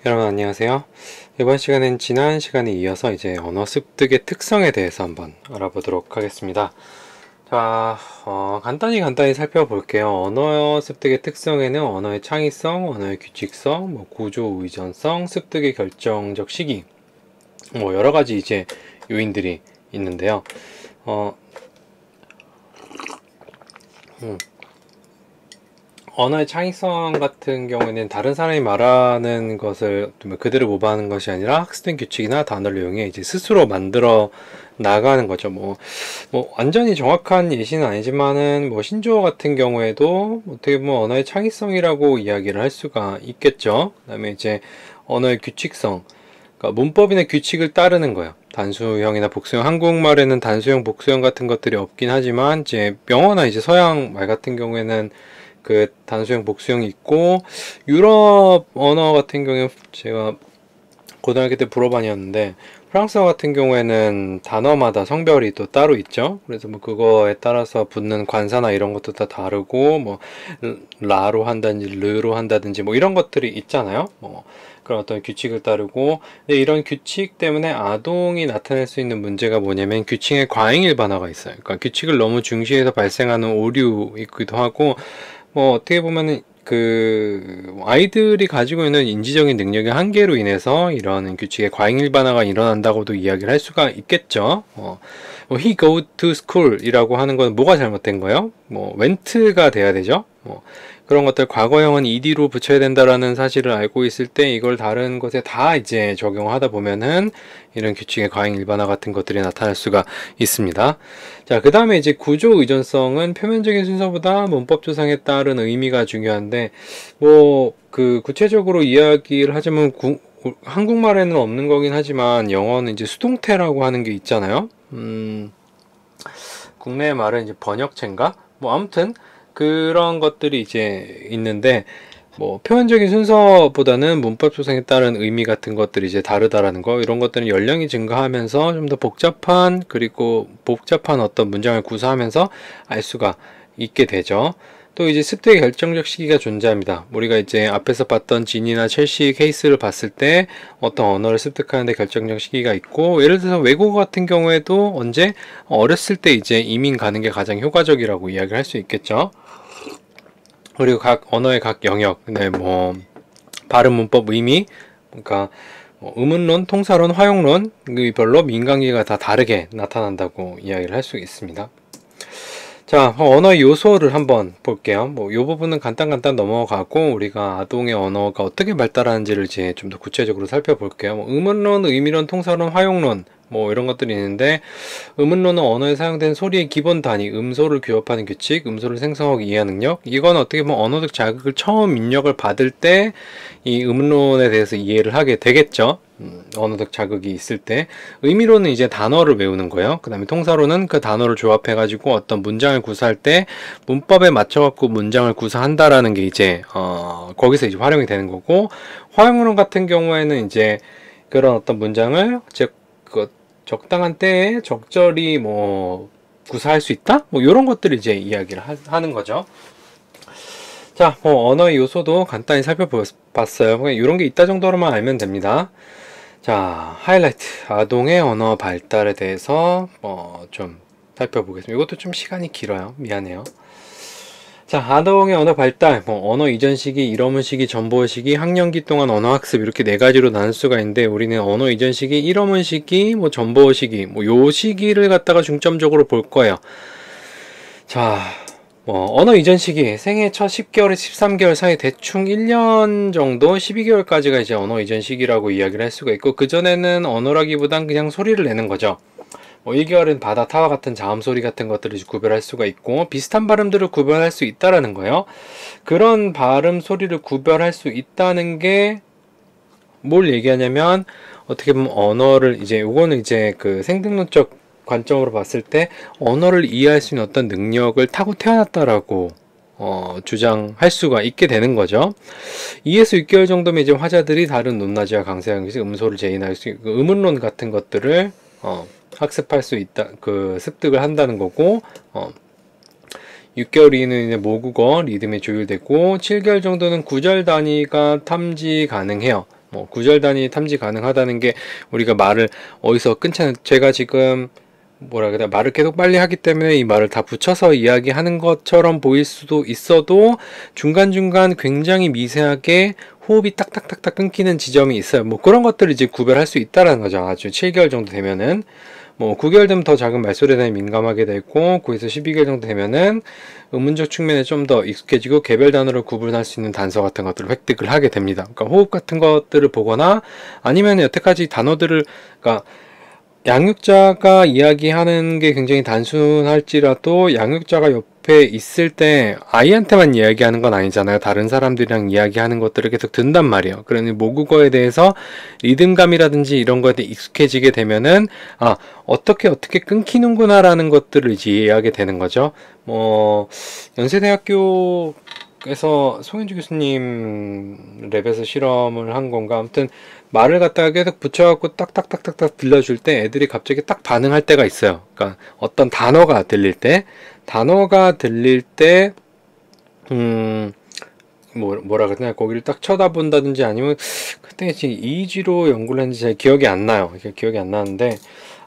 여러분 안녕하세요. 이번 시간엔 지난 시간에 이어서 이제 언어 습득의 특성에 대해서 한번 알아보도록 하겠습니다. 자, 간단히 살펴볼게요. 언어 습득의 특성에는 언어의 창의성, 언어의 규칙성, 구조 의존성, 습득의 결정적 시기, 여러 가지 이제 요인들이 있는데요. 언어의 창의성 같은 경우에는 다른 사람이 말하는 것을 그대로 모방하는 것이 아니라 학습된 규칙이나 단어를 이용해 이제 스스로 만들어 나가는 거죠. 완전히 정확한 예시는 아니지만은 신조어 같은 경우에도 어떻게 보면 언어의 창의성이라고 이야기를 할 수가 있겠죠. 그다음에 이제 언어의 규칙성, 그러니까 문법이나 규칙을 따르는 거예요. 단수형이나 복수형, 한국말에는 단수형, 복수형 같은 것들이 없긴 하지만 이제 영어나 이제 서양 말 같은 경우에는 그 단수형, 복수형이 있고, 유럽 언어 같은 경우에 제가 고등학교 때 불어반이었는데 프랑스어 같은 경우에는 단어마다 성별이 또 따로 있죠. 그래서 그거에 따라서 붙는 관사나 이런 것도 다 다르고 라로 한다든지 르로 한다든지 이런 것들이 있잖아요. 그런 어떤 규칙을 따르고, 근데 이런 규칙 때문에 아동이 나타낼 수 있는 문제가 뭐냐면 규칙의 과잉 일반화가 있어요. 그러니까 규칙을 너무 중시해서 발생하는 오류이기도 하고, 어떻게 보면은 아이들이 가지고 있는 인지적인 능력의 한계로 인해서 이런 규칙의 과잉 일반화가 일어난다고도 이야기를 할 수가 있겠죠. he go to school 이라고 하는 건 뭐가 잘못된 거예요? went가 돼야 되죠. 그런 것들 과거형은 ed로 붙여야 된다라는 사실을 알고 있을 때 이걸 다른 것에 다 이제 적용하다 보면은 이런 규칙의 과잉 일반화 같은 것들이 나타날 수가 있습니다. 자, 그 다음에 이제 구조 의존성은 표면적인 순서보다 문법 조상에 따른 의미가 중요한데, 구체적으로 이야기를 하자면 한국말에는 없는 거긴 하지만 영어는 이제 수동태라고 하는 게 있잖아요. 국내 말은 이제 번역체인가? 아무튼 그런 것들이 이제 있는데, 표현적인 순서보다는 문법 조상에 따른 의미 같은 것들이 이제 다르다라는 거, 이런 것들은 연령이 증가하면서 좀 더 복잡한 어떤 문장을 구사하면서 알 수가 있게 되죠. 또 이제 습득의 결정적 시기가 존재합니다. 우리가 이제 앞에서 봤던 진이나 첼시 케이스를 봤을 때 어떤 언어를 습득하는데 결정적 시기가 있고, 예를 들어서 외국어 같은 경우에도 언제 어렸을 때 이제 이민 가는 게 가장 효과적이라고 이야기를 할 수 있겠죠. 그리고 각 언어의 각 영역, 발음, 문법, 의미, 그러니까 의문론, 통사론, 화용론 별로 민감기가 다 다르게 나타난다고 이야기를 할 수 있습니다. 자, 언어의 요소를 한번 볼게요. 이 부분은 간단 넘어가고 우리가 아동의 언어가 어떻게 발달하는지를 이제 좀 더 구체적으로 살펴볼게요. 의문론, 의미론, 통사론, 화용론 이런 것들이 있는데, 의문론은 언어에 사용된 소리의 기본 단위, 음소를 규합하는 규칙, 음소를 생성하고 이해하는 능력. 이건 어떻게 보면 언어적 자극을 처음 입력을 받을 때 이 의문론에 대해서 이해를 하게 되겠죠. 언어적 자극이 있을 때. 의미론은 이제 단어를 외우는 거예요. 그 다음에 통사로는 그 단어를 조합해 가지고 어떤 문장을 구사할 때 문법에 맞춰 갖고 문장을 구사한다라는 게 이제 거기서 이제 활용이 되는 거고, 화용론 같은 경우에는 이제 그런 어떤 문장을 적당한 때에 적절히 구사할 수 있다? 이런 것들을 이제 이야기를 하는 거죠. 자, 언어의 요소도 간단히 살펴봤어요. 이런 게 있다 정도로만 알면 됩니다. 자, 하이라이트. 아동의 언어 발달에 대해서 좀 살펴보겠습니다. 이것도 좀 시간이 길어요. 미안해요. 자, 아동의 언어 발달, 언어 이전 시기, 일어문 시기, 전보어 시기, 학령기 동안 언어 학습, 이렇게 네 가지로 나눌 수가 있는데, 우리는 언어 이전 시기, 일어문 시기, 전보어 시기, 요 시기를 갖다가 중점적으로 볼 거예요. 자, 언어 이전 시기, 생애 첫 10개월에서 13개월 사이 대충 1년 정도, 12개월까지가 이제 언어 이전 시기라고 이야기를 할 수가 있고, 그전에는 언어라기보단 그냥 소리를 내는 거죠. 1개월은 바다 타와 같은 자음 소리 같은 것들을 구별할 수가 있고, 비슷한 발음들을 구별할 수 있다라는 거예요. 그런 발음 소리를 구별할 수 있다는 게 뭘 얘기하냐면, 어떻게 보면 언어를 요거는 그 생등론적 관점으로 봤을 때 언어를 이해할 수 있는 어떤 능력을 타고 태어났다라고 주장할 수가 있게 되는 거죠. 2에서 6개월 정도면 이제 화자들이 다른 논나지와 강세한 것이 음소를 재인할 수 있고, 의문론 같은 것들을 학습할 수 있다, 습득을 한다는 거고, 6개월 이후는 이제 모국어, 리듬이 조율되고, 7개월 정도는 구절 단위가 탐지 가능해요. 뭐 구절 단위 탐지 가능하다는 게 우리가 말을 어디서 끊지 제가 지금 뭐라 그래 말을 계속 빨리 하기 때문에 이 말을 다 붙여서 이야기하는 것처럼 보일 수도 있어도 중간중간 굉장히 미세하게 호흡이 딱딱딱딱 끊기는 지점이 있어요. 뭐 그런 것들을 이제 구별할 수 있다라는 거죠. 아주 7개월 정도 되면은 뭐 9개월 되면 더 작은 말소리에 대해 민감하게 되고 9에서 12개월 정도 되면은 의문적 측면에 좀 더 익숙해지고 개별 단어를 구분할 수 있는 단서 같은 것들을 획득을 하게 됩니다. 그러니까 호흡 같은 것들을 보거나 아니면 여태까지 단어들을 그러니까 양육자가 이야기하는 게 굉장히 단순할지라도 양육자가 옆에 있을 때 아이한테만 이야기하는 건 아니잖아요. 다른 사람들이랑 이야기하는 것들을 계속 듣는단 말이에요. 그러니 모국어에 대해서 리듬감이라든지 이런 거에 대해 익숙해지게 되면은 아 어떻게 끊기는구나 라는 것들을 이제 이해하게 되는 거죠. 연세대학교에서 송현주 교수님 랩에서 실험을 한 건가 아무튼 말을 갖다가 계속 붙여갖고 딱딱딱딱딱 들려줄 때 애들이 갑자기 딱 반응할 때가 있어요. 그러니까 어떤 단어가 들릴 때, 뭐라 그러냐, 거기를 딱 쳐다본다든지 아니면 그때 지금 EEG로 연구를 했는지 잘 기억이 안 나요. 기억이 안 나는데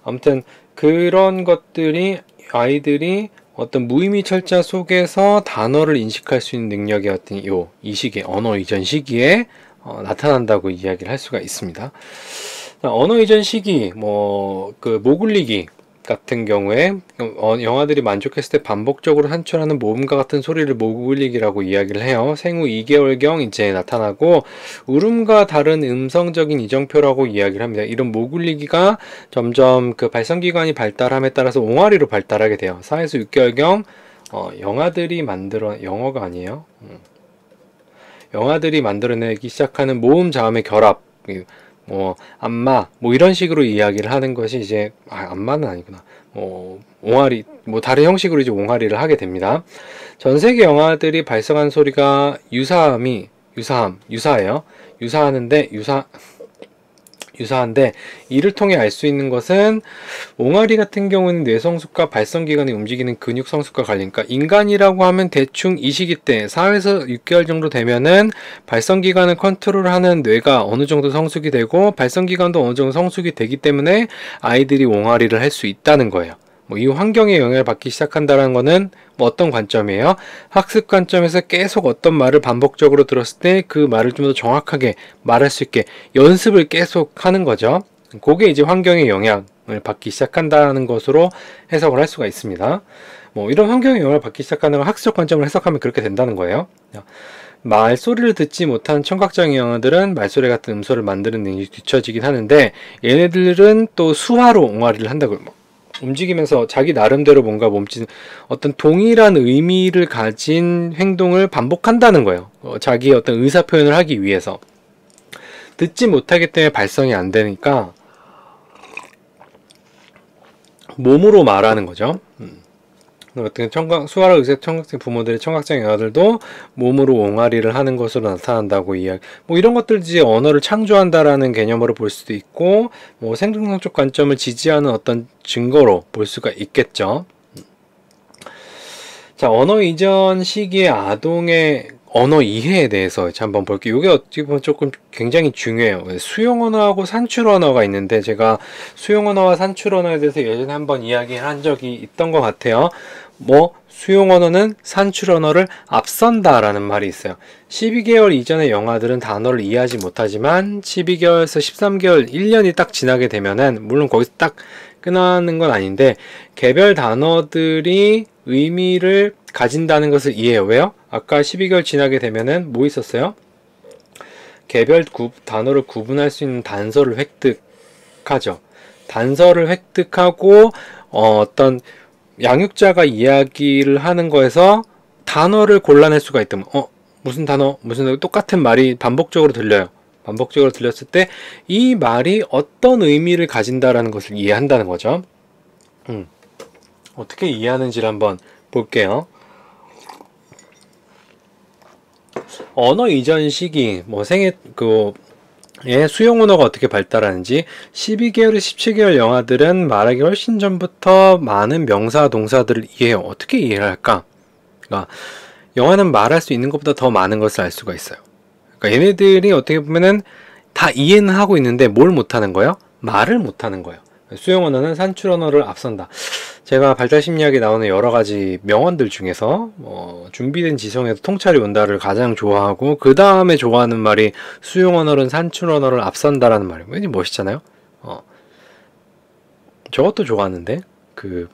아무튼 그런 것들이 아이들이 어떤 무의미 철자 속에서 단어를 인식할 수 있는 능력의 어떤 이 시기에 언어 이전 시기에 나타난다고 이야기를 할 수가 있습니다. 언어 이전 시기, 목 울리기 같은 경우에 영아들이 만족했을 때 반복적으로 산출하는 모음과 같은 소리를 목 울리기라고 이야기를 해요. 생후 2개월경 이제 나타나고 울음과 다른 음성적인 이정표라고 이야기를 합니다. 이런 목 울리기가 점점 그 발성기관이 발달함에 따라서 옹알이로 발달하게 돼요. 4에서 6개월경 영아들이 영어가 아니에요. 영아들이 만들어내기 시작하는 모음 자음의 결합, 안마, 이런 식으로 이야기를 하는 것이 이제, 안마는 아니구나. 옹알이, 다른 형식으로 이제 옹알이를 하게 됩니다. 전 세계 영아들이 발성한 소리가 유사해요. 유사한데 이를 통해 알 수 있는 것은 옹알이 같은 경우는 뇌성숙과 발성기관이 움직이는 근육성숙과 관련이니까 인간이라고 하면 대충 이 시기 때 4에서 6개월 정도 되면은 발성기관을 컨트롤하는 뇌가 어느 정도 성숙이 되고 발성기관도 어느 정도 성숙이 되기 때문에 아이들이 옹알이를 할 수 있다는 거예요. 이 환경에 영향을 받기 시작한다는 거는 어떤 관점이에요? 학습 관점에서 계속 어떤 말을 반복적으로 들었을 때 그 말을 좀 더 정확하게 말할 수 있게 연습을 계속 하는 거죠. 그게 이제 환경의 영향을 받기 시작한다는 것으로 해석을 할 수가 있습니다. 이런 환경의 영향을 받기 시작하는 걸 학습적 관점을 해석하면 그렇게 된다는 거예요. 말소리를 듣지 못한 청각장애 영아들은 말소리 같은 음소를 만드는 능력이 뒤처지긴 하는데 얘네들은 또 수화로 옹알이를 한다고요. 움직이면서 자기 나름대로 뭔가 몸짓 어떤 동일한 의미를 가진 행동을 반복한다는 거예요. 자기의 어떤 의사 표현을 하기 위해서 듣지 못하기 때문에 발성이 안 되니까 몸으로 말하는 거죠. 어떤 수화라 의사 청각장 부모들의 청각장애 아들도 몸으로 옹알이를 하는 것으로 나타난다고 이야기. 이런 것들 이제 언어를 창조한다라는 개념으로 볼 수도 있고, 생존성적 관점을 지지하는 어떤 증거로 볼 수가 있겠죠. 자, 언어 이전 시기의 아동의 언어 이해에 대해서 한번 볼게요. 이게 어떻게 보면 조금 굉장히 중요해요. 수용 언어하고 산출 언어가 있는데 제가 수용 언어와 산출 언어에 대해서 예전에 한번 이야기한 적이 있던 것 같아요. 수용 언어는 산출 언어를 앞선다라는 말이 있어요. 12개월 이전의 영아들은 단어를 이해하지 못하지만 12개월에서 13개월, 1년이 딱 지나게 되면은 물론 거기서 딱 끝나는 건 아닌데 개별 단어들이 의미를 가진다는 것을 이해해요. 왜요? 아까 12개월 지나게 되면은 뭐 있었어요? 개별 단어를 구분할 수 있는 단서를 획득하죠. 단서를 획득하고 어떤 양육자가 이야기를 하는 거에서 단어를 골라낼 수가 있다면 무슨 단어 똑같은 말이 반복적으로 들려요. 반복적으로 들렸을 때 이 말이 어떤 의미를 가진다라는 것을 이해한다는 거죠. 어떻게 이해하는지를 한번 볼게요. 언어 이전 시기, 수용 언어가 어떻게 발달하는지 12개월에서 17개월 영아들은 말하기 훨씬 전부터 많은 명사, 동사들을 이해해요. 어떻게 이해를 할까? 그러니까 영아는 말할 수 있는 것보다 더 많은 것을 알 수가 있어요. 그러니까 얘네들이 어떻게 보면은 다 이해는 하고 있는데 뭘 못하는 거예요? 말을 못하는 거예요. 수용 언어는 산출 언어를 앞선다. 제가 발달 심리학에 나오는 여러 가지 명언들 중에서 준비된 지성에서 통찰이 온다를 가장 좋아하고 그 다음에 좋아하는 말이 수용 언어는 산출 언어를 앞선다라는 말이에요. 왠지 멋있잖아요. 저것도 좋아하는데 그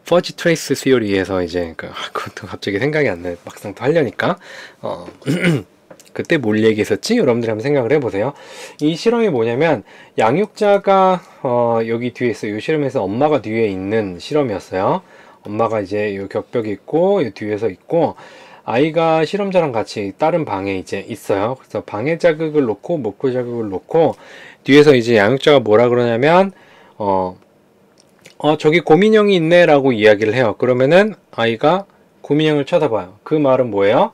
퍼지 트레이스 시어리에서 이제 그것도 갑자기 생각이 안 나요. 막상 또 하려니까 그때 뭘 얘기했었지? 여러분들이 한번 생각을 해보세요. 이 실험이 뭐냐면 양육자가 여기 뒤에 있어요. 이 실험에서 엄마가 뒤에 있는 실험이었어요. 엄마가 이제 요 격벽이 있고 요 뒤에서 있고 아이가 실험자랑 같이 다른 방에 이제 있어요. 그래서 방해 자극을 놓고 목표 자극을 놓고 뒤에서 이제 양육자가 뭐라 그러냐면 저기 곰인형이 있네 라고 이야기를 해요. 그러면은 아이가 곰인형을 쳐다봐요. 그 말은 뭐예요?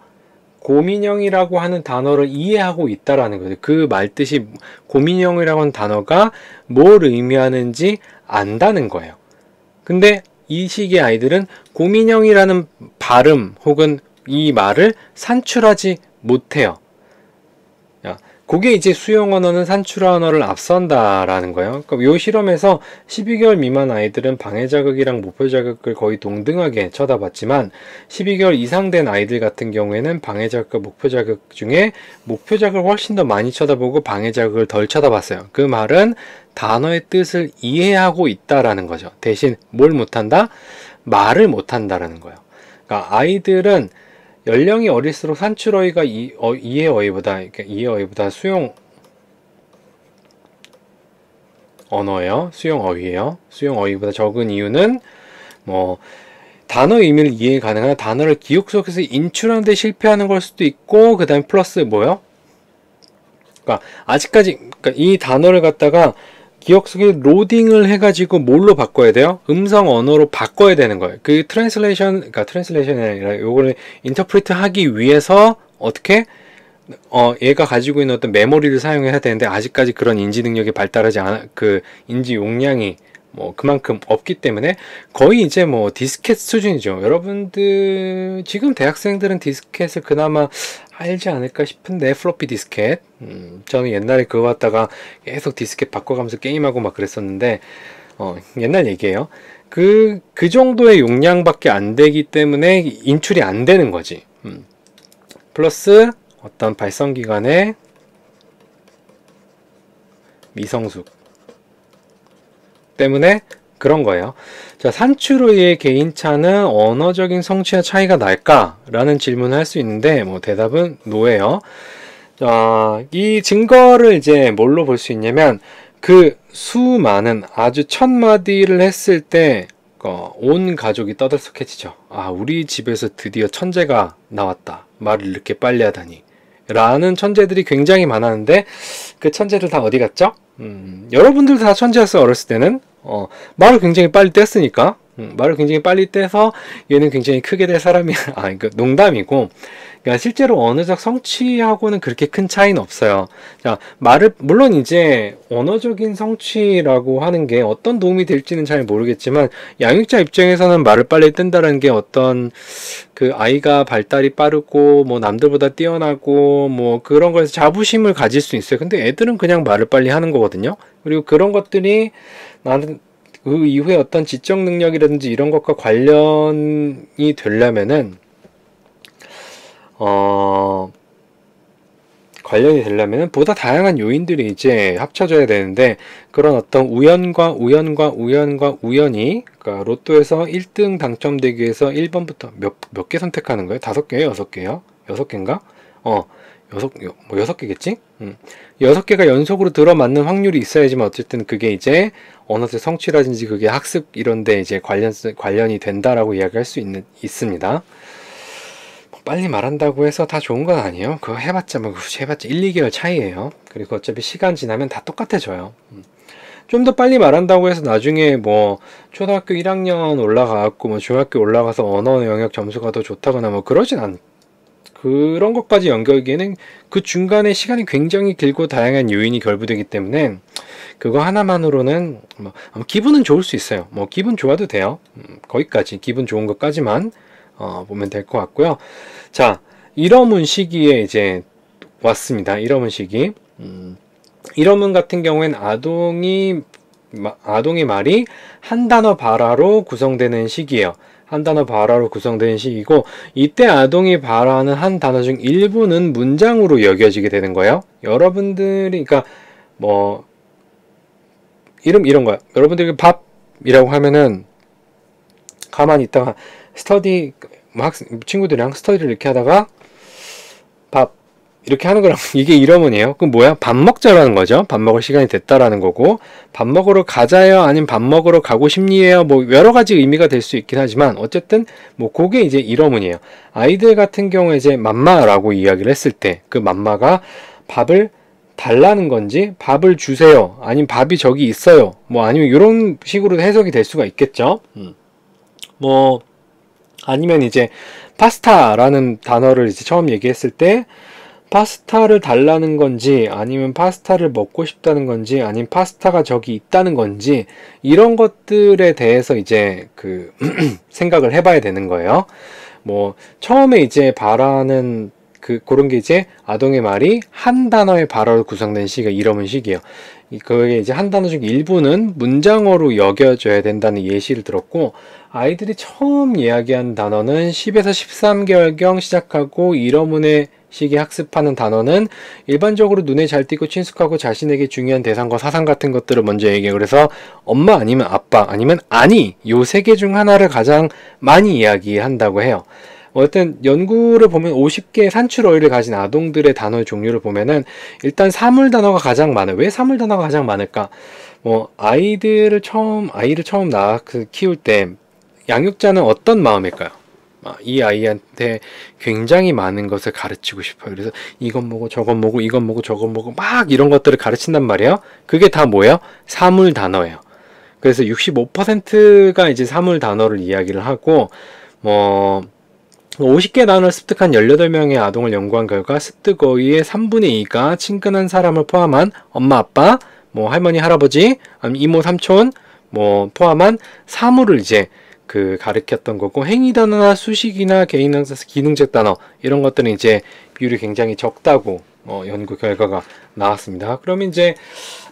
곰인형이라고 하는 단어를 이해하고 있다라는 거죠. 그 말뜻이 곰인형이라고 하는 단어가 뭘 의미하는지 안다는 거예요. 근데 이 시기의 아이들은 곰인형이라는 발음 혹은 이 말을 산출하지 못해요. 그게 이제 수용 언어는 산출 언어를 앞선다라는 거예요. 그러니까 이 실험에서 12개월 미만 아이들은 방해 자극이랑 목표 자극을 거의 동등하게 쳐다봤지만 12개월 이상 된 아이들 같은 경우에는 방해 자극과 목표 자극 중에 목표 자극을 훨씬 더 많이 쳐다보고 방해 자극을 덜 쳐다봤어요. 그 말은 단어의 뜻을 이해하고 있다라는 거죠. 대신 뭘 못한다? 말을 못한다라는 거예요. 그러니까 아이들은 연령이 어릴수록 산출어휘가 이해어휘보다 수용 언어예요. 수용 어휘예요. 수용 어휘보다 적은 이유는 단어 의미를 이해 가능한 단어를 기억 속에서 인출하는 데 실패하는 걸 수도 있고 그 다음에 플러스 뭐요? 그러니까 아직까지 이 단어를 갖다가 기억 속에 로딩을 해가지고 뭘로 바꿔야 돼요? 음성 언어로 바꿔야 되는 거예요. 그 트랜슬레이션이 아니라 요거를 인터프리트 하기 위해서 어떻게? 얘가 가지고 있는 어떤 메모리를 사용해야 되는데 아직까지 그런 인지 능력이 발달하지 않아, 그 인지 용량이 그만큼 없기 때문에 거의 이제 디스켓 수준이죠. 여러분들 지금 대학생들은 디스켓을 그나마 알지 않을까 싶은데 플로피 디스켓. 저는 옛날에 그거 갖다가 계속 디스켓 바꿔가면서 게임하고 막 그랬었는데 옛날 얘기예요. 그 정도의 용량밖에 안 되기 때문에 인출이 안 되는 거지. 플러스 어떤 발성기관의 미성숙 때문에 그런 거예요. 자, 산출의 개인차는 언어적인 성취와 차이가 날까? 라는 질문을 할 수 있는데 대답은 노예요. 자, 이 증거를 이제 뭘로 볼 수 있냐면 그 수많은 아주 1000마디를 했을 때 온 가족이 떠들썩해지죠. 아, 우리 집에서 드디어 천재가 나왔다. 말을 이렇게 빨리 하다니. 라는 천재들이 굉장히 많았는데 그 천재들 다 어디 갔죠? 여러분들 다 천재였어요. 어렸을 때는 말을 굉장히 빨리 뗐으니까 말을 굉장히 빨리 떼서 얘는 굉장히 크게 될 사람이 그 농담이고 그러니까 실제로 언어적 성취하고는 그렇게 큰 차이는 없어요. 자, 말을 물론 이제 언어적인 성취라고 하는 게 어떤 도움이 될지는 잘 모르겠지만 양육자 입장에서는 말을 빨리 뜬다는 게 어떤 그 아이가 발달이 빠르고 남들보다 뛰어나고 그런 거에서 자부심을 가질 수 있어요. 근데 애들은 그냥 말을 빨리 하는 거거든요. 그리고 그런 것들이 나는 그 이후에 어떤 지적 능력이라든지 이런 것과 관련이 되려면은 보다 다양한 요인들이 이제 합쳐져야 되는데 그런 어떤 우연과 우연이 그러니까 로또에서 1등 당첨되기 위해서 1번부터 몇 개 선택하는 거예요? 5개요? 6개요? 6개인가? 6개겠지? 6개가 연속으로 들어맞는 확률이 있어야지만 어쨌든 그게 이제 언어적 성취라든지 그게 학습 이런데 이제 관련이 된다라고 이야기할 수 있습니다. 빨리 말한다고 해서 다 좋은 건 아니에요. 그거 해봤자 1, 2개월 차이예요. 그리고 어차피 시간 지나면 다 똑같아져요. 좀 더 빨리 말한다고 해서 나중에 초등학교 1학년 올라가고 중학교 올라가서 언어 영역 점수가 더 좋다거나 그러진 않. 그런 것까지 연결하기에는 그 중간에 시간이 굉장히 길고 다양한 요인이 결부되기 때문에 그거 하나만으로는 기분은 좋을 수 있어요. 기분 좋아도 돼요. 거기까지 기분 좋은 것까지만 보면 될 것 같고요. 자, 1어문 시기에 이제 왔습니다. 1어문 시기. 이러문 같은 경우엔 아동의 말이 한 단어 발화로 구성되는 시기예요. 한 단어 발화로 구성되는 시기고, 이때 아동이 발화하는 한 단어 중 일부는 문장으로 여겨지게 되는 거예요. 여러분들이, 그러니까 뭐 이런 거야. 여러분들이 밥이라고 하면은 가만히 있다가 스터디, 친구들이랑 스터디를 이렇게 하다가 밥 이렇게 하는 거랑 이게 이러문이에요. 그럼 뭐야? 밥 먹자라는 거죠. 밥 먹을 시간이 됐다라는 거고, 밥 먹으러 가자요, 아니면 밥 먹으러 가고 싶니에요, 뭐 여러 가지 의미가 될 수 있긴 하지만 어쨌든 뭐 그게 이제 이러문이에요. 아이들 같은 경우에 이제 맘마라고 이야기를 했을 때 그 맘마가 밥을 달라는 건지, 밥을 주세요, 아니면 밥이 저기 있어요, 뭐 아니면 이런 식으로 해석이 될 수가 있겠죠. 뭐 아니면 이제 파스타라는 단어를 이제 처음 얘기했을 때 파스타를 달라는 건지, 아니면 파스타를 먹고 싶다는 건지, 아니면 파스타가 저기 있다는 건지, 이런 것들에 대해서 이제 그 생각을 해봐야 되는 거예요. 뭐 처음에 이제 발화하는 그런 게 이제 아동의 말이 한 단어의 발화로 구성된 시기가 이러문 시기예요. 그게 이제 한 단어 중 일부는 문장어로 여겨져야 된다는 예시를 들었고, 아이들이 처음 이야기한 단어는 10에서 13개월경 시작하고, 이러문의 시기 학습하는 단어는 일반적으로 눈에 잘 띄고 친숙하고 자신에게 중요한 대상과 사상 같은 것들을 먼저 얘기해요. 그래서 엄마 아니면 아빠 아니면 아니, 요 세 개 중 하나를 가장 많이 이야기한다고 해요. 어쨌든 연구를 보면 50개의 산출 어휘를 가진 아동들의 단어의 종류를 보면은 일단 사물 단어가 가장 많아요. 왜 사물 단어가 가장 많을까? 뭐 아이를 처음 키울 때 양육자는 어떤 마음일까요? 이 아이한테 굉장히 많은 것을 가르치고 싶어요. 그래서 이건 뭐고 저건 뭐고 이건 뭐고 저건 뭐고 막 이런 것들을 가르친단 말이에요. 그게 다 뭐예요? 사물 단어예요. 그래서 65%가 이제 사물 단어를 이야기를 하고, 뭐 50개 단어를 습득한 18명의 아동을 연구한 결과 습득 어휘의 3분의 2가 친근한 사람을 포함한 엄마, 아빠, 뭐 할머니, 할아버지, 아니면 이모, 삼촌 뭐 포함한 사물을 이제 가르쳤던 거고, 행위 단어나 수식이나 기능적 단어 이런 것들은 이제 비율이 굉장히 적다고 연구 결과가 나왔습니다. 그러면 이제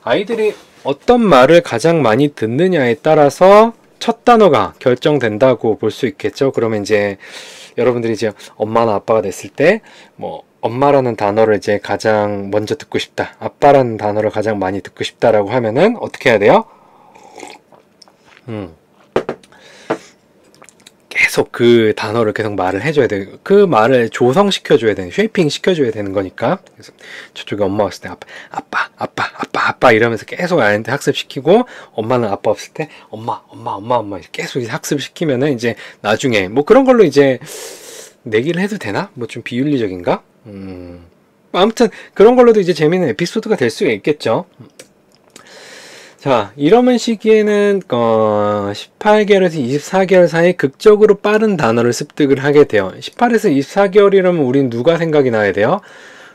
아이들이 어떤 말을 가장 많이 듣느냐에 따라서 첫 단어가 결정된다고 볼 수 있겠죠. 그러면 이제 여러분들이 이제 엄마나 아빠가 됐을 때 뭐 엄마라는 단어를 이제 가장 먼저 듣고 싶다, 아빠라는 단어를 가장 많이 듣고 싶다라고 하면은 어떻게 해야 돼요? 계속 그 단어를 계속 말을 해줘야 돼요. 그 말을 조성시켜줘야 되는, 쉐이핑 시켜줘야 되는 거니까. 그래서 저쪽에 엄마 왔을 때 아빠 이러면서 계속 아이한테 학습시키고, 엄마는 아빠 없을 때 엄마 계속 학습시키면은 이제 나중에 뭐 그런 걸로 이제 내기를 해도 되나? 뭐 좀 비윤리적인가? 아무튼 그런 걸로도 이제 재미있는 에피소드가 될 수가 있겠죠. 자, 이러면 시기에는 18개월에서 24개월 사이 극적으로 빠른 단어를 습득을 하게 돼요. 18에서 24개월이라면 우린 누가 생각이 나야 돼요?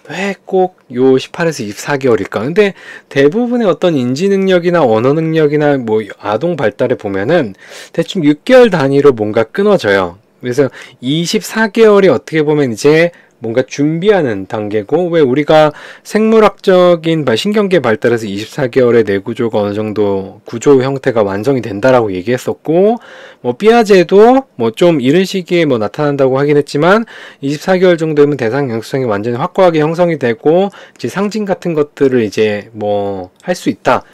왜 꼭 요 18에서 24개월일까? 근데 대부분의 어떤 인지 능력이나 언어 능력이나 뭐 아동 발달에 보면은 대충 6개월 단위로 뭔가 끊어져요. 그래서 24개월이 어떻게 보면 이제 뭔가 준비하는 단계고, 왜 우리가 생물학적인 신경계 발달에서 24개월의 뇌구조가 어느 정도 구조 형태가 완성이 된다라고 얘기했었고, 뭐 삐아제도 뭐 좀 이른 시기에 뭐 나타난다고 하긴 했지만 24개월 정도면 대상 영수성이 완전히 확고하게 형성이 되고, 이제 상징 같은 것들을 이제 뭐 할 수 있다,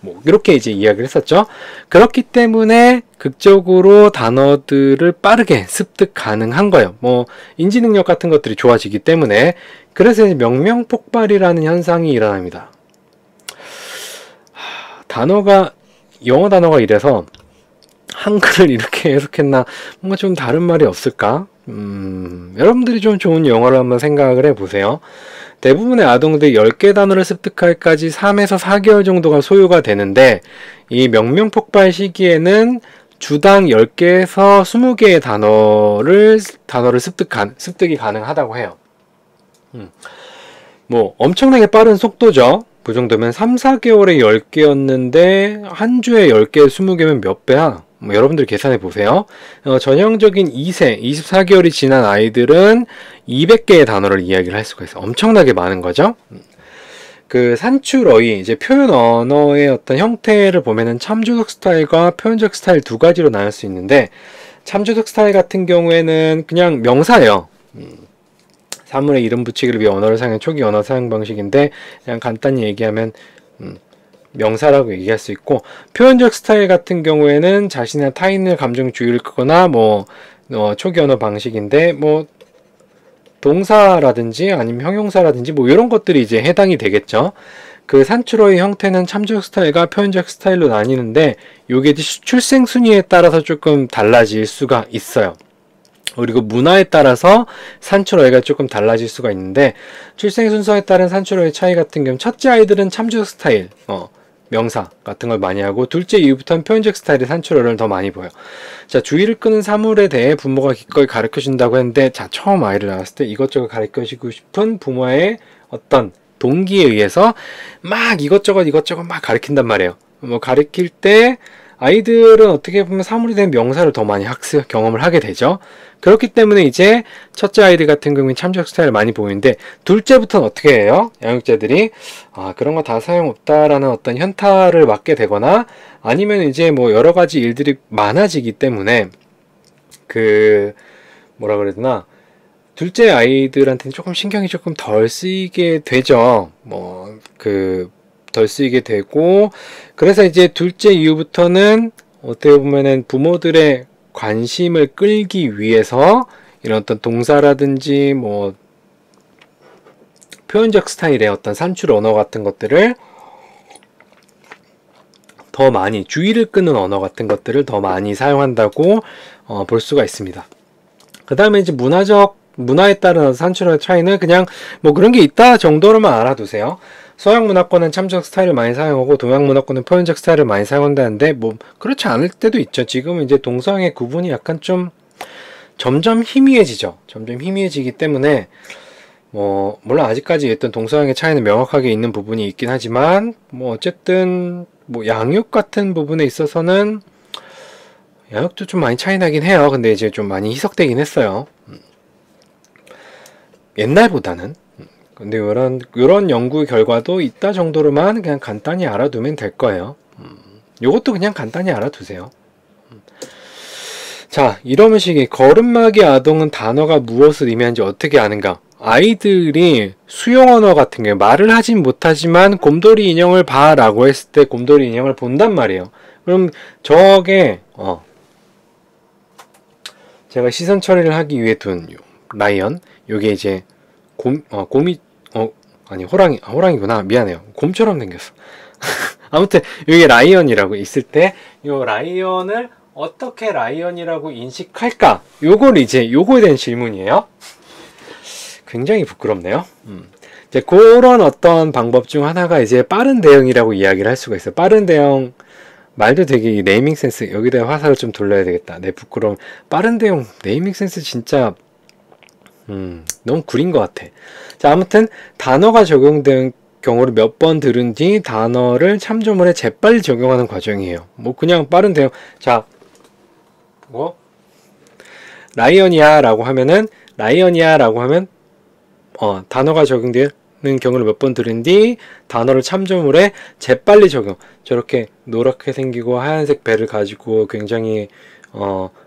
뭐 이렇게 이제 이야기를 했었죠. 그렇기 때문에 극적으로 단어들을 빠르게 습득 가능한 거예요. 뭐 인지 능력 같은 것들이 좋아지기 때문에. 그래서 이제 명명 폭발이라는 현상이 일어납니다. 영어 단어가 이래서 한글을 이렇게 해석했나, 뭔가 좀 다른 말이 없을까? 여러분들이 좀 좋은 영어를 한번 생각을 해보세요. 대부분의 아동들이 10개 단어를 습득할까지 3에서 4개월 정도가 소요가 되는데, 이 명명 폭발 시기에는 주당 10개에서 20개의 단어를 습득이 가능하다고 해요. 뭐 엄청나게 빠른 속도죠. 그 정도면 3, 4개월에 10개였는데 한 주에 10개, 20개면 몇 배야? 뭐 여러분들 계산해 보세요. 전형적인 2세, 24개월이 지난 아이들은 200개의 단어를 이야기를 할 수가 있어요. 엄청나게 많은 거죠. 그 산출어의 이제 표현 언어의 어떤 형태를 보면은 참조적 스타일과 표현적 스타일 두 가지로 나눌 수 있는데, 참조적 스타일 같은 경우에는 그냥 명사예요. 사물의 이름 붙이기를 위해 언어를 사용한 초기 언어 사용 방식인데, 그냥 간단히 얘기하면 명사라고 얘기할 수 있고, 표현적 스타일 같은 경우에는 자신의 타인의 감정 주의를 끄거나 뭐 초기 언어 방식인데, 뭐 동사라든지 아니면 형용사라든지 뭐 이런 것들이 이제 해당이 되겠죠. 그 산출어의 형태는 참조적 스타일과 표현적 스타일로 나뉘는데, 요게 출생 순위에 따라서 조금 달라질 수가 있어요. 그리고 문화에 따라서 산출어의가 조금 달라질 수가 있는데, 출생 순서에 따른 산출어의 차이 같은 경우, 첫째 아이들은 참조적 스타일, 명사 같은 걸 많이 하고, 둘째 이후부터는 표현적 스타일의 산출어를 더 많이 보여. 자, 주의를 끄는 사물에 대해 부모가 기꺼이 가르쳐 준다고 했는데, 자, 처음 아이를 낳았을 때 이것저것 가르쳐 주고 싶은 부모의 어떤 동기에 의해서 막 이것저것 막 가르친단 말이에요. 뭐 가르칠 때 아이들은 어떻게 보면 사물에 대한 명사를 더 많이 경험을 하게 되죠. 그렇기 때문에 이제 첫째 아이들 같은 경우는 참조적 스타일을 많이 보이는데, 둘째부터는 어떻게 해요? 양육자들이 그런 거 다 소용없다라는 어떤 현타를 맞게 되거나, 아니면 이제 뭐 여러 가지 일들이 많아지기 때문에 그 뭐라 그래야 되나, 둘째 아이들한테는 조금 신경이 조금 덜 쓰이게 되죠. 덜 쓰이게 되고, 그래서 이제 둘째 이후부터는 어떻게 보면은 부모들의 관심을 끌기 위해서 이런 어떤 동사라든지 뭐 표현적 스타일의 어떤 산출 언어 같은 것들을 더 많이, 주의를 끄는 언어 같은 것들을 더 많이 사용한다고 볼 수가 있습니다. 그 다음에 이제 문화에 따른 산출어의 차이는 그냥 뭐 그런 게 있다 정도로만 알아두세요. 서양 문화권은 참조적 스타일을 많이 사용하고, 동양 문화권은 표현적 스타일을 많이 사용한다는데, 뭐 그렇지 않을 때도 있죠. 지금은 이제 동서양의 구분이 약간 좀 점점 희미해지죠. 점점 희미해지기 때문에 뭐 물론 아직까지 어떤 동서양의 차이는 명확하게 있는 부분이 있긴 하지만, 뭐 어쨌든 뭐 양육 같은 부분에 있어서는 양육도 좀 많이 차이 나긴 해요. 근데 이제 좀 많이 희석되긴 했어요. 옛날보다는. 근데 이런 연구 결과도 있다 정도로만 그냥 간단히 알아두면 될 거예요. 요것도 그냥 간단히 알아두세요. 자, 이러면 식이 걸음마기 아동은 단어가 무엇을 의미하는지 어떻게 아는가? 아이들이 수용 언어 같은 경우에 말을 하진 못하지만 곰돌이 인형을 봐 라고 했을 때 곰돌이 인형을 본단 말이에요. 그럼 저게 제가 시선 처리를 하기 위해 둔 라이언, 요게 이제 호랑이구나. 미안해요. 곰처럼 생겼어. 아무튼 이게 라이언이라고 있을 때, 요 라이언을 어떻게 라이언이라고 인식할까? 요거에 대한 질문이에요. 굉장히 부끄럽네요. 이제 그런 어떤 방법 중 하나가 이제 빠른 대응이라고 이야기를 할 수가 있어요. 빠른 대응 말도 되게 네이밍 센스, 여기다 화살을 좀 돌려야 되겠다. 네, 부끄러움. 빠른 대응 네이밍 센스 진짜 너무 구린 것 같아. 자, 아무튼 단어가 적용된 경우를 몇 번 들은 뒤 단어를 참조물에 재빨리 적용하는 과정이에요. 뭐 그냥 빠른 대응. 자, 뭐 라이언이야 라고 하면 단어가 적용되는 경우를 몇 번 들은 뒤 단어를 참조물에 재빨리 적용. 저렇게 노랗게 생기고 하얀색 배를 가지고 굉장히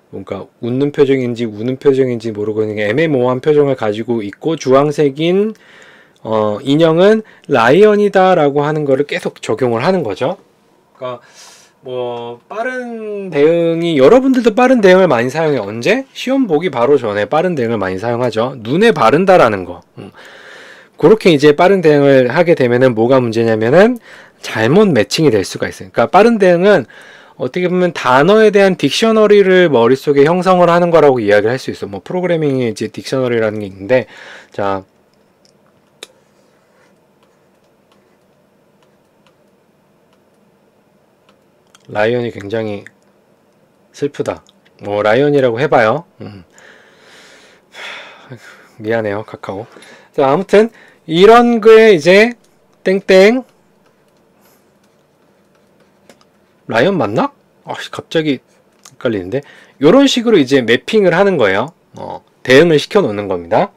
뭔가 웃는 표정인지 우는 표정인지 모르고 그냥 애매모호한 표정을 가지고 있고, 주황색인 인형은 라이언이다 라고 하는 거를 계속 적용을 하는 거죠. 그러니까 뭐 빠른 대응이, 여러분들도 빠른 대응을 많이 사용해. 언제? 시험 보기 바로 전에 빠른 대응을 많이 사용하죠. 눈에 바른다라는 거. 그렇게 이제 빠른 대응을 하게 되면은 뭐가 문제냐면은 잘못 매칭이 될 수가 있어요. 그러니까 빠른 대응은 어떻게 보면 단어에 대한 딕셔너리를 머릿속에 형성을 하는 거라고 이야기를 할 수 있어. 뭐 프로그래밍에 이제 딕셔너리라는 게 있는데, 자, 라이언이 굉장히 슬프다. 뭐 라이언이라고 해봐요. 미안해요, 카카오. 자, 아무튼 이런 거에 이제 땡땡 라이언 맞나? 갑자기 헷갈리는데, 이런 식으로 이제 매핑을 하는 거예요. 대응을 시켜 놓는 겁니다.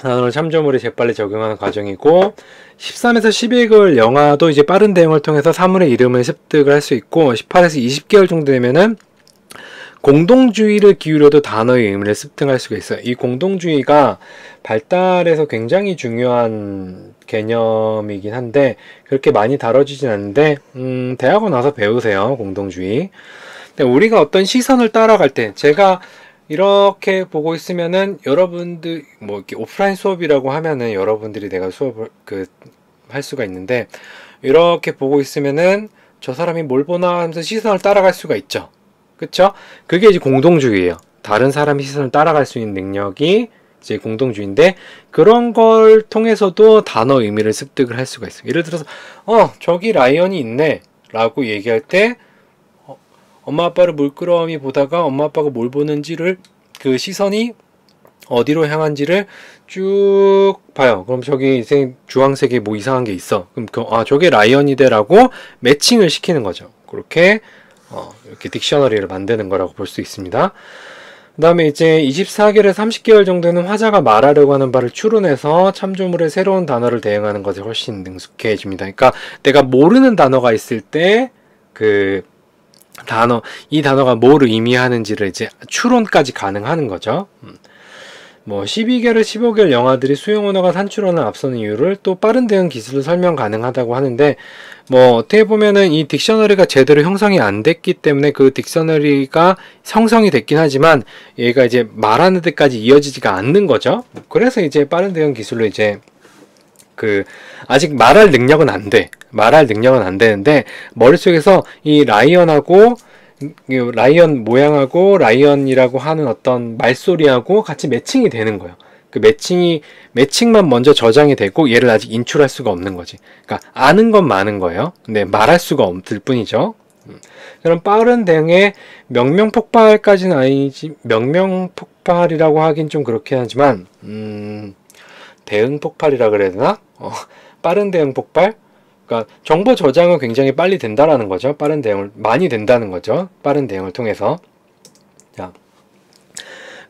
단어를 참조물에 재빨리 적용하는 과정이고 13에서 12개월 영아도 이제 빠른 대응을 통해서 사물의 이름을 습득을 할 수 있고 18에서 20개월 정도 되면은 공동주의를 기울여도 단어의 의미를 습득할 수가 있어요. 이 공동주의가 발달에서 굉장히 중요한 개념이긴 한데 그렇게 많이 다뤄지진 않는데 대학원 와서 배우세요. 공동주의. 근데 우리가 어떤 시선을 따라갈 때 제가 이렇게 보고 있으면은 여러분들 뭐 이렇게 오프라인 수업이라고 하면은 여러분들이 내가 수업을 할 수가 있는데 이렇게 보고 있으면은 저 사람이 뭘 보나 하면서 시선을 따라갈 수가 있죠. 그쵸? 그게 이제 공동주의예요. 다른 사람의 시선을 따라갈 수 있는 능력이 이제 공동주의인데 그런 걸 통해서도 단어 의미를 습득을 할 수가 있어요. 예를 들어서 저기 라이언이 있네 라고 얘기할 때 엄마 아빠를 물끄러미 보다가 엄마 아빠가 뭘 보는지를 그 시선이 어디로 향한지를 쭉 봐요. 그럼 저기 주황색에 뭐 이상한 게 있어. 그럼 저게 라이언이대 라고 매칭을 시키는 거죠. 그렇게 이렇게 딕셔너리를 만드는 거라고 볼 수 있습니다. 그 다음에 이제 24개월에서 30개월 정도는 화자가 말하려고 하는 바를 추론해서 참조물의 새로운 단어를 대응하는 것에 훨씬 능숙해집니다. 그러니까 내가 모르는 단어가 있을 때 이 단어가 뭘 의미하는지를 이제 추론까지 가능하는 거죠. 뭐 12개월, 15개월 영아들이 수용 언어가 산출원을 앞서는 이유를 또 빠른 대응 기술로 설명 가능하다고 하는데 뭐 어떻게 보면은 이 딕셔너리가 제대로 형성이 안 됐기 때문에 그 딕셔너리가 형성이 됐긴 하지만 얘가 이제 말하는 데까지 이어지지가 않는 거죠. 그래서 이제 빠른 대응 기술로 이제 아직 말할 능력은 안 돼. 말할 능력은 안 되는데 머릿속에서 이 라이언하고 라이언 모양하고 라이언이라고 하는 어떤 말소리하고 같이 매칭이 되는 거예요. 그 매칭만 먼저 저장이 되고 얘를 아직 인출할 수가 없는 거지. 그러니까 아는 건 많은 거예요. 근데 말할 수가 없을 뿐이죠. 그럼 빠른 대응의 명명폭발까지는 아니지, 명명폭발이라고 하긴 좀 그렇긴 하지만 대응 폭발이라 그래야 되나? 빠른 대응 폭발? 그러니까 정보 저장은 굉장히 빨리 된다라는 거죠. 빠른 대응을 많이 된다는 거죠. 빠른 대응을 통해서. 자,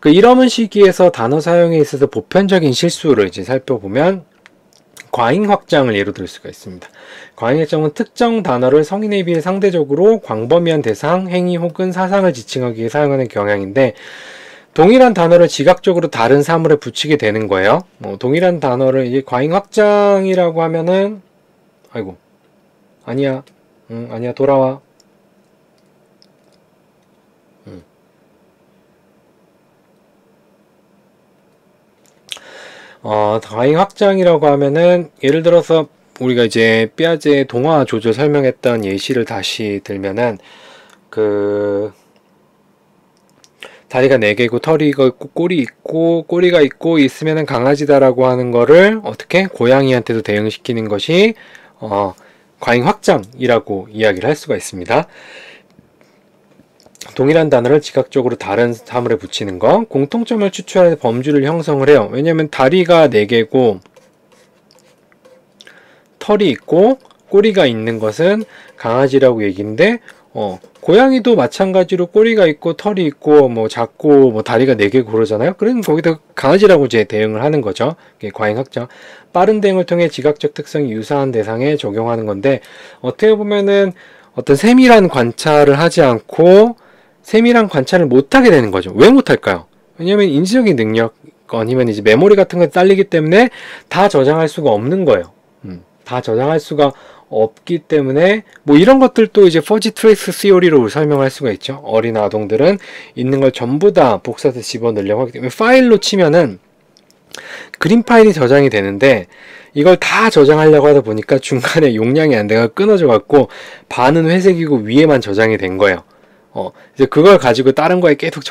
이러한 시기에서 단어 사용에 있어서 보편적인 실수를 이제 살펴보면 과잉 확장을 예로 들 수가 있습니다. 과잉 확장은 특정 단어를 성인에 비해 상대적으로 광범위한 대상, 행위 혹은 사상을 지칭하기 위해 사용하는 경향인데 동일한 단어를 지각적으로 다른 사물에 붙이게 되는 거예요. 동일한 단어를 이제 과잉 확장이라고 하면은 아이고 아니야 아니야 돌아와 과잉 확장이라고 하면은 예를 들어서 우리가 이제 삐아제의 동화 조절 설명했던 예시를 다시 들면은 다리가 4개고 털이 있고 꼬리 있고 꼬리가 있고 있으면은 강아지다라고 하는 거를 어떻게 고양이한테도 대응시키는 것이 과잉 확장이라고 이야기를 할 수가 있습니다. 동일한 단어를 지각적으로 다른 사물에 붙이는 거, 공통점을 추출해서 범주를 형성을 해요. 왜냐면 다리가 4개고 털이 있고 꼬리가 있는 것은 강아지라고 얘기인데 고양이도 마찬가지로 꼬리가 있고 털이 있고 뭐 작고 뭐 다리가 4개 그러잖아요. 그럼 거기다 강아지라고 이제 대응을 하는 거죠. 과잉 확장. 빠른 대응을 통해 지각적 특성이 유사한 대상에 적용하는 건데 어떻게 보면은 어떤 세밀한 관찰을 하지 않고 세밀한 관찰을 못하게 되는 거죠. 왜 못할까요? 왜냐면 인지적인 능력 아니면 이제 메모리 같은 게 딸리기 때문에 다 저장할 수가 없는 거예요. 다 저장할 수가 없기 때문에 뭐 이런 것들도 이제 퍼지 트레이스 시오리로 설명할 수가 있죠. 어린 아동들은 있는 걸 전부 다 복사해서 집어넣으려고 하기 때문에 파일로 치면은 그림 파일이 저장이 되는데 이걸 다 저장하려고 하다 보니까 중간에 용량이 안 돼가 끊어져 갖고 반은 회색이고 위에만 저장이 된 거예요. 이제 그걸 가지고 다른 거에 계속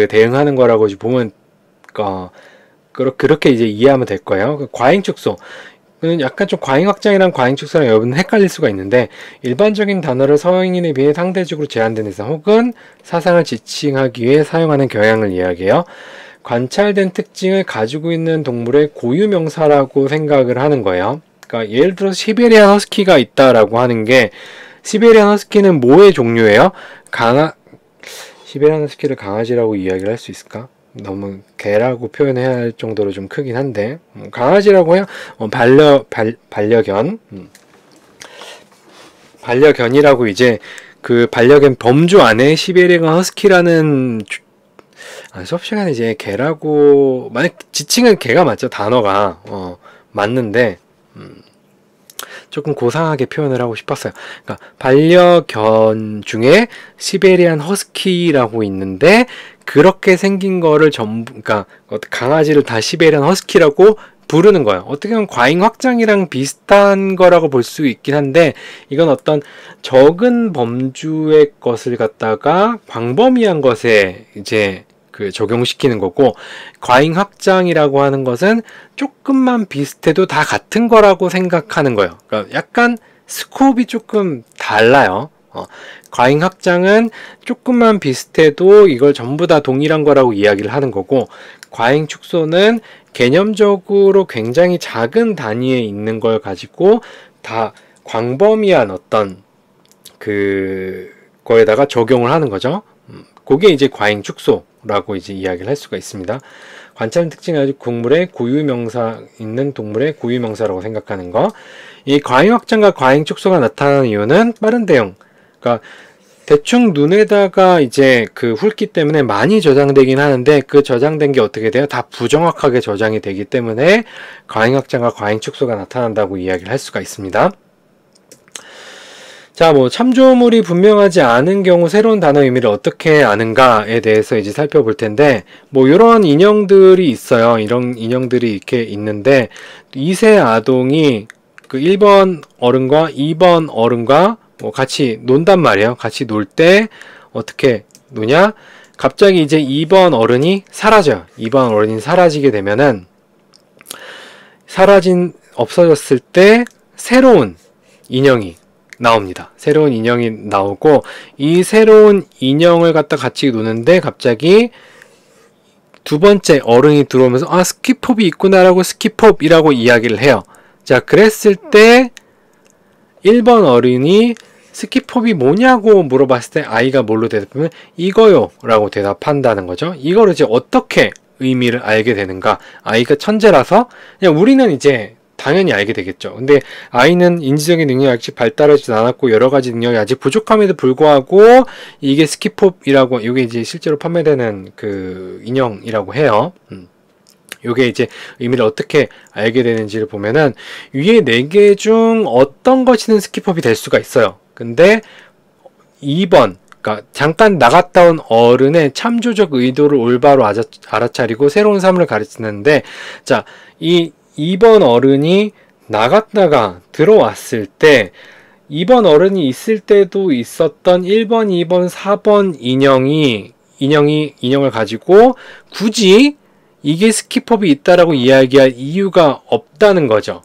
대응하는 거라고 보면 그렇게 이제 이해하면 될 거예요. 과잉 축소. 약간 좀 과잉 확장이랑 과잉 축소랑 여러분 헷갈릴 수가 있는데 일반적인 단어를 성인에 비해 상대적으로 제한된 대상 혹은 사상을 지칭하기 위해 사용하는 경향을 이야기해요. 관찰된 특징을 가지고 있는 동물의 고유 명사라고 생각을 하는 거예요. 그러니까 예를 들어서 시베리안 허스키가 있다라고 하는 게 시베리안 허스키는 뭐의 종류예요? 시베리안 허스키를 강아지라고 이야기를 할 수 있을까? 너무 개라고 표현해야 할 정도로 좀 크긴 한데, 강아지라고 해요. 반려견. 반려견이라고 이제 그 반려견 범주 안에 시베리안 허스키라는 수업 시간에 이제 개라고, 만약 지칭은 개가 맞죠, 단어가. 맞는데 조금 고상하게 표현을 하고 싶었어요. 그러니까 반려견 중에 시베리안 허스키라고 있는데, 그렇게 생긴 거를 전부, 그러니까 강아지를 다 시베리안 허스키라고 부르는 거예요. 어떻게 보면 과잉 확장이랑 비슷한 거라고 볼 수 있긴 한데, 이건 어떤 적은 범주의 것을 갖다가 광범위한 것에 이제 그 적용시키는 거고, 과잉 확장이라고 하는 것은 조금만 비슷해도 다 같은 거라고 생각하는 거예요. 그러니까 약간 스코업이 조금 달라요. 과잉 확장은 조금만 비슷해도 이걸 전부 다 동일한 거라고 이야기를 하는 거고, 과잉 축소는 개념적으로 굉장히 작은 단위에 있는 걸 가지고 다 광범위한 어떤 그 거에다가 적용을 하는 거죠. 그게 이제 과잉 축소라고 이제 이야기를 할 수가 있습니다. 관찰 특징이 아주 국물의 고유명사 있는 동물의 고유명사라고 생각하는 거. 이 과잉 확장과 과잉 축소가 나타나는 이유는 빠른 대응. 그러니까 대충 눈에다가 이제 그 훑기 때문에 많이 저장되긴 하는데, 그 저장된 게 어떻게 돼요? 다 부정확하게 저장이 되기 때문에 과잉 확장과 과잉 축소가 나타난다고 이야기를 할 수가 있습니다. 자, 참조물이 분명하지 않은 경우 새로운 단어 의미를 어떻게 아는가에 대해서 이제 살펴볼 텐데, 이런 인형들이 있어요. 이런 인형들이 이렇게 있는데, 2세 아동이 그 1번 어른과 2번 어른과 같이 논단 말이에요. 같이 놀 때 어떻게 노냐? 갑자기 이제 2번 어른이 사라져요. 2번 어른이 사라지게 되면은, 없어졌을 때 새로운 인형이 나옵니다. 새로운 인형이 나오고, 이 새로운 인형을 갖다 같이 노는데 갑자기 두 번째 어른이 들어오면서 스키pop이 있구나라고 스키pop이라고 이야기를 해요. 자, 그랬을 때 1번 어른이 스키pop이 뭐냐고 물어봤을 때 아이가 뭘로 대답하면 이거요 라고 대답한다는 거죠. 이거를 이제 어떻게 의미를 알게 되는가? 아이가 천재라서 그냥 우리는 이제 당연히 알게 되겠죠. 근데 아이는 인지적인 능력이 아직 발달하지 않았고 여러 가지 능력이 아직 부족함에도 불구하고 이게 스키pop이라고, 이게 이제 실제로 판매되는 그 인형이라고 해요. 요게 이제 의미를 어떻게 알게 되는지를 보면은 위에 4개 중 어떤 것이든 스키pop이 될 수가 있어요. 근데 2번, 그러니까 잠깐 나갔다 온 어른의 참조적 의도를 올바로 알아차리고 새로운 삶을 가르치는데, 자, 이 2번 어른이 나갔다가 들어왔을 때 2번 어른이 있을 때도 있었던 1번, 2번, 4번 인형을 가지고 굳이 이게 스키pop이 있다라고 이야기할 이유가 없다는 거죠.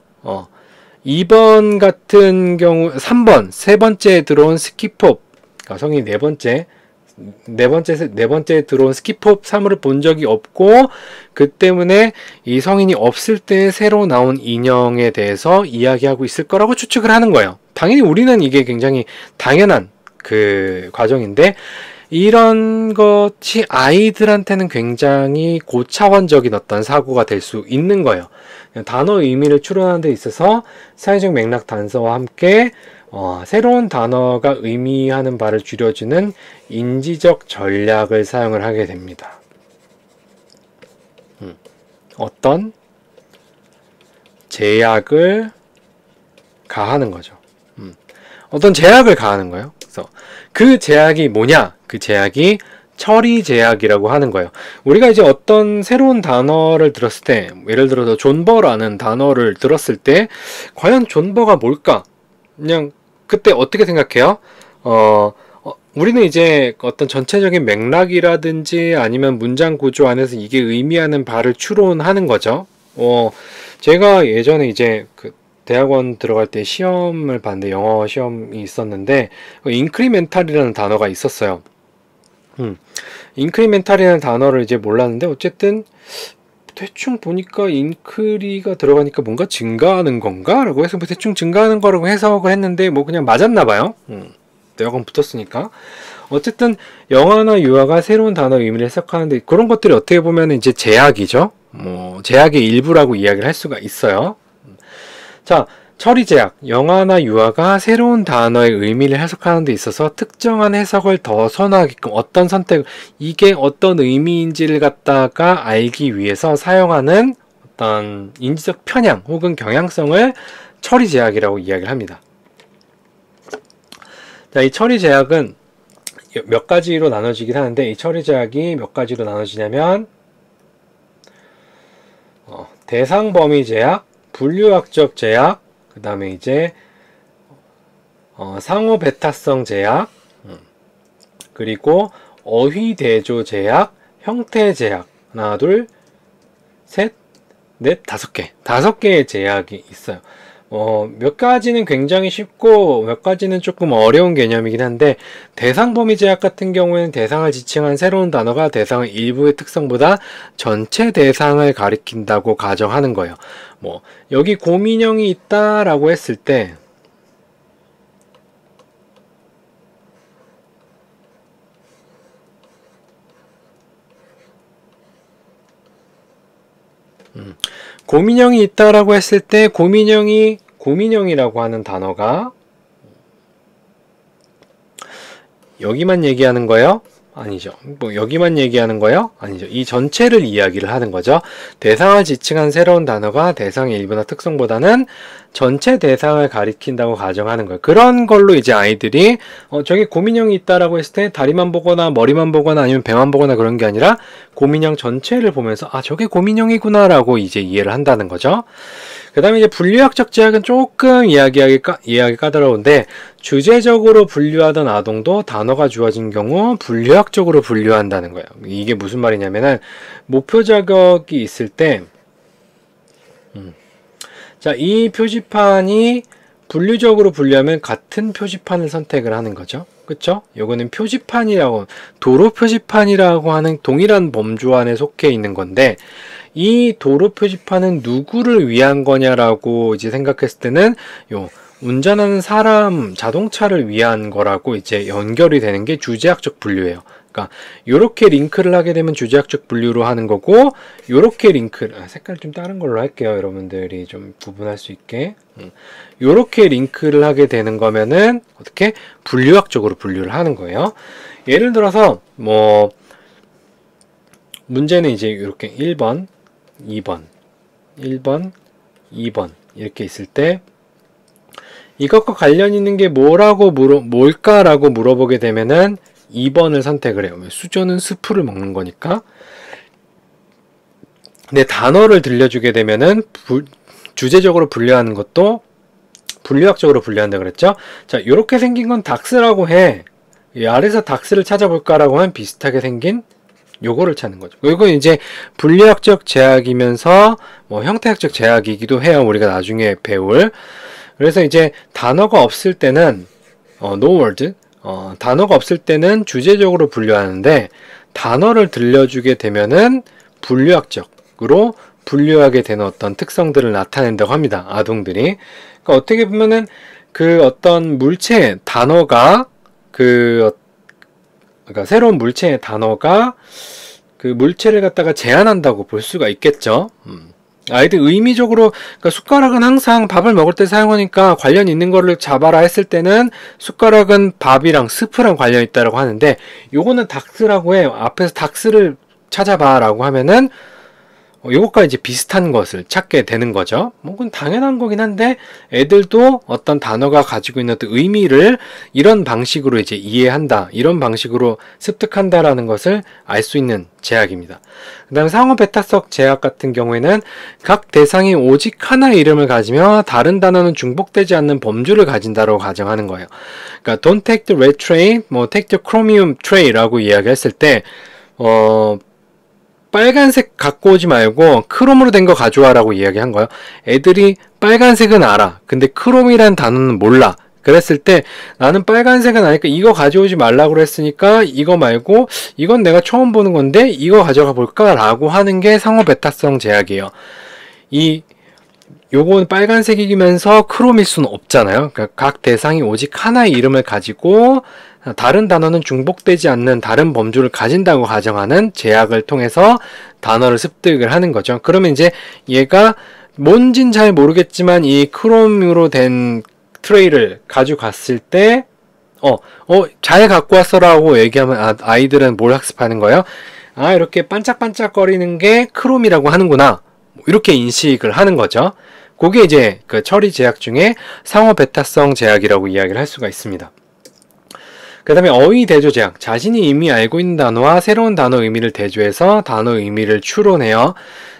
2번 같은 경우 3번, 세 번째에 들어온 스키pop, 그러니까 성인이 네 번째 들어온 스키pop 3을 본 적이 없고, 그 때문에 이 성인이 없을 때 새로 나온 인형에 대해서 이야기하고 있을 거라고 추측을 하는 거예요. 당연히 우리는 이게 굉장히 당연한 그 과정인데, 이런 것이 아이들한테는 굉장히 고차원적인 어떤 사고가 될 수 있는 거예요. 단어 의미를 추론하는 데 있어서 사회적 맥락 단서와 함께 새로운 단어가 의미하는 바를 줄여주는 인지적 전략을 사용을 하게 됩니다. 어떤 제약을 가하는 거죠. 어떤 제약을 가하는 거예요. 그래서 그 제약이 뭐냐? 그 제약이 처리 제약이라고 하는 거예요. 우리가 이제 어떤 새로운 단어를 들었을 때, 예를 들어서 존버라는 단어를 들었을 때 과연 존버가 뭘까? 그냥 그때 어떻게 생각해요? 우리는 이제 어떤 전체적인 맥락이라든지 아니면 문장 구조 안에서 이게 의미하는 바를 추론하는 거죠. 제가 예전에 이제 그 대학원 들어갈 때 시험을 봤는데, 영어 시험이 있었는데 인크리멘탈이라는 단어가 있었어요. 인크리멘탈이라는 단어를 이제 몰랐는데, 어쨌든 대충 보니까 인크리가 들어가니까 뭔가 증가하는 건가? 라고 해서 대충 증가하는 거라고 해석을 했는데 그냥 맞았나 봐요. 되겠다. 여건 붙었으니까. 어쨌든 영어나 유아가 새로운 단어 의미를 해석하는데 그런 것들이 어떻게 보면 이제 제약이죠. 뭐 제약의 일부라고 이야기를 할 수가 있어요. 자, 처리 제약. 영어나 유아가 새로운 단어의 의미를 해석하는 데 있어서 특정한 해석을 더 선호하게끔 어떤 선택, 이게 어떤 의미인지를 갖다가 알기 위해서 사용하는 어떤 인지적 편향 혹은 경향성을 처리 제약이라고 이야기를 합니다. 자, 이 처리 제약은 몇 가지로 나눠지긴 하는데 이 처리 제약이 몇 가지로 나눠지냐면 대상 범위 제약, 분류학적 제약, 그 다음에 이제 상호 배타성 제약, 그리고 어휘 대조 제약, 형태 제약. 하나, 둘, 셋, 넷, 5개. 5개의 제약이 있어요. 몇 가지는 굉장히 쉽고 몇 가지는 조금 어려운 개념이긴 한데 대상 범위 제약 같은 경우에는 대상을 지칭한 새로운 단어가 대상의 일부의 특성보다 전체 대상을 가리킨다고 가정하는 거예요. 뭐 여기 곰인형이 있다라고 했을 때 곰인형이 있다라고 했을 때 곰인형이라고 하는 단어가 여기만 얘기하는 거예요? 아니죠. 뭐 여기만 얘기하는 거예요? 아니죠. 이 전체를 이야기를 하는 거죠. 대상을 지칭한 새로운 단어가 대상의 일부나 특성보다는 전체 대상을 가리킨다고 가정하는 거예요. 그런 걸로 이제 아이들이 저기 곰인형이 있다라고 했을 때 다리만 보거나 머리만 보거나 아니면 배만 보거나 그런 게 아니라 곰인형 전체를 보면서 아 저게 곰인형이구나 라고 이제 이해를 한다는 거죠. 그 다음에 이제 분류학적 제약은 조금 이야기하기 까다로운데 주제적으로 분류하던 아동도 단어가 주어진 경우 분류학적으로 분류한다는 거예요. 이게 무슨 말이냐면은 목표 자격이 있을 때 자, 이 표지판이 분류적으로 분류하면 같은 표지판을 선택을 하는 거죠. 그쵸? 요거는 표지판이라고, 도로 표지판이라고 하는 동일한 범주 안에 속해 있는 건데, 이 도로 표지판은 누구를 위한 거냐라고 이제 생각했을 때는, 운전하는 사람, 자동차를 위한 거라고 이제 연결이 되는 게 주제학적 분류예요. 그러니까 요렇게 링크를 하게 되면 주제학적 분류로 하는 거고 요렇게 링크를 색깔 좀 다른 걸로 할게요. 여러분들이 좀 구분할 수 있게 요렇게 링크를 하게 되는 거면은 어떻게 분류학적으로 분류를 하는 거예요. 예를 들어서 뭐 문제는 이제 이렇게 1번, 2번, 1번, 2번 이렇게 있을 때 이것과 관련 있는 게 뭘까라고 물어보게 되면은 2번을 선택을 해요. 수저는 스프를 먹는 거니까. 근데 단어를 들려주게 되면은 주제적으로 분류하는 것도 분류학적으로 분류한다 그랬죠? 자, 이렇게 생긴 건 닥스라고 해. 이 아래서 닥스를 찾아볼까라고 하면 비슷하게 생긴 요거를 찾는 거죠. 이건 이제 분류학적 제약이면서 뭐 형태학적 제약이기도 해요. 우리가 나중에 배울. 그래서 이제 단어가 없을 때는 no word 단어가 없을 때는 주제적으로 분류하는데 단어를 들려주게 되면은 분류학적으로 분류하게 되는 어떤 특성들을 나타낸다고 합니다. 아동들이. 그러니까 어떻게 보면은 그 어떤 물체 단어가 그러니까 새로운 물체의 단어가 그 물체를 갖다가 제한한다고 볼 수가 있겠죠. 아이들 의미적으로 그러니까 숟가락은 항상 밥을 먹을 때 사용하니까 관련 있는 거를 잡아라 했을 때는 숟가락은 밥이랑 스프랑 관련 있다라고 하는데 요거는 닥스라고 해요. 앞에서 닥스를 찾아봐 라고 하면은 요것과 이제 비슷한 것을 찾게 되는 거죠. 뭐 그건 당연한 거긴 한데 애들도 어떤 단어가 가지고 있는 어떤 의미를 이런 방식으로 이제 이해한다, 이런 방식으로 습득한다라는 것을 알 수 있는 제약입니다. 그 다음 상호 배타적 제약 같은 경우에는 각 대상이 오직 하나의 이름을 가지며 다른 단어는 중복되지 않는 범주를 가진다라고 가정하는 거예요. 그러니까 don't take the red tray, 뭐 take the chromium tray라고 이야기했을 때 빨간색 갖고 오지 말고 크롬으로 된 거 가져와라고 이야기한 거예요. 애들이 빨간색은 알아. 근데 크롬이란 단어는 몰라. 그랬을 때 나는 빨간색은 아니까 이거 가져오지 말라고 그랬으니까 이거 말고 이건 내가 처음 보는 건데 이거 가져가 볼까? 라고 하는 게 상호 배타성 제약이에요. 요건 빨간색이면서 크롬일 수는 없잖아요. 그러니까 각 대상이 오직 하나의 이름을 가지고 다른 단어는 중복되지 않는 다른 범주를 가진다고 가정하는 제약을 통해서 단어를 습득을 하는 거죠. 그러면 이제 얘가 뭔진 잘 모르겠지만 이 크롬으로 된 트레이를 가져갔을 때 잘 갖고 왔어라고 얘기하면 아이들은 뭘 학습하는 거예요? 이렇게 반짝반짝거리는 게 크롬이라고 하는구나. 이렇게 인식을 하는 거죠. 그게 이제 그 처리 제약 중에 상호 베타성 제약이라고 이야기를 할 수가 있습니다. 그 다음에 어휘 대조 제약. 자신이 이미 알고 있는 단어와 새로운 단어 의미를 대조해서 단어 의미를 추론해요.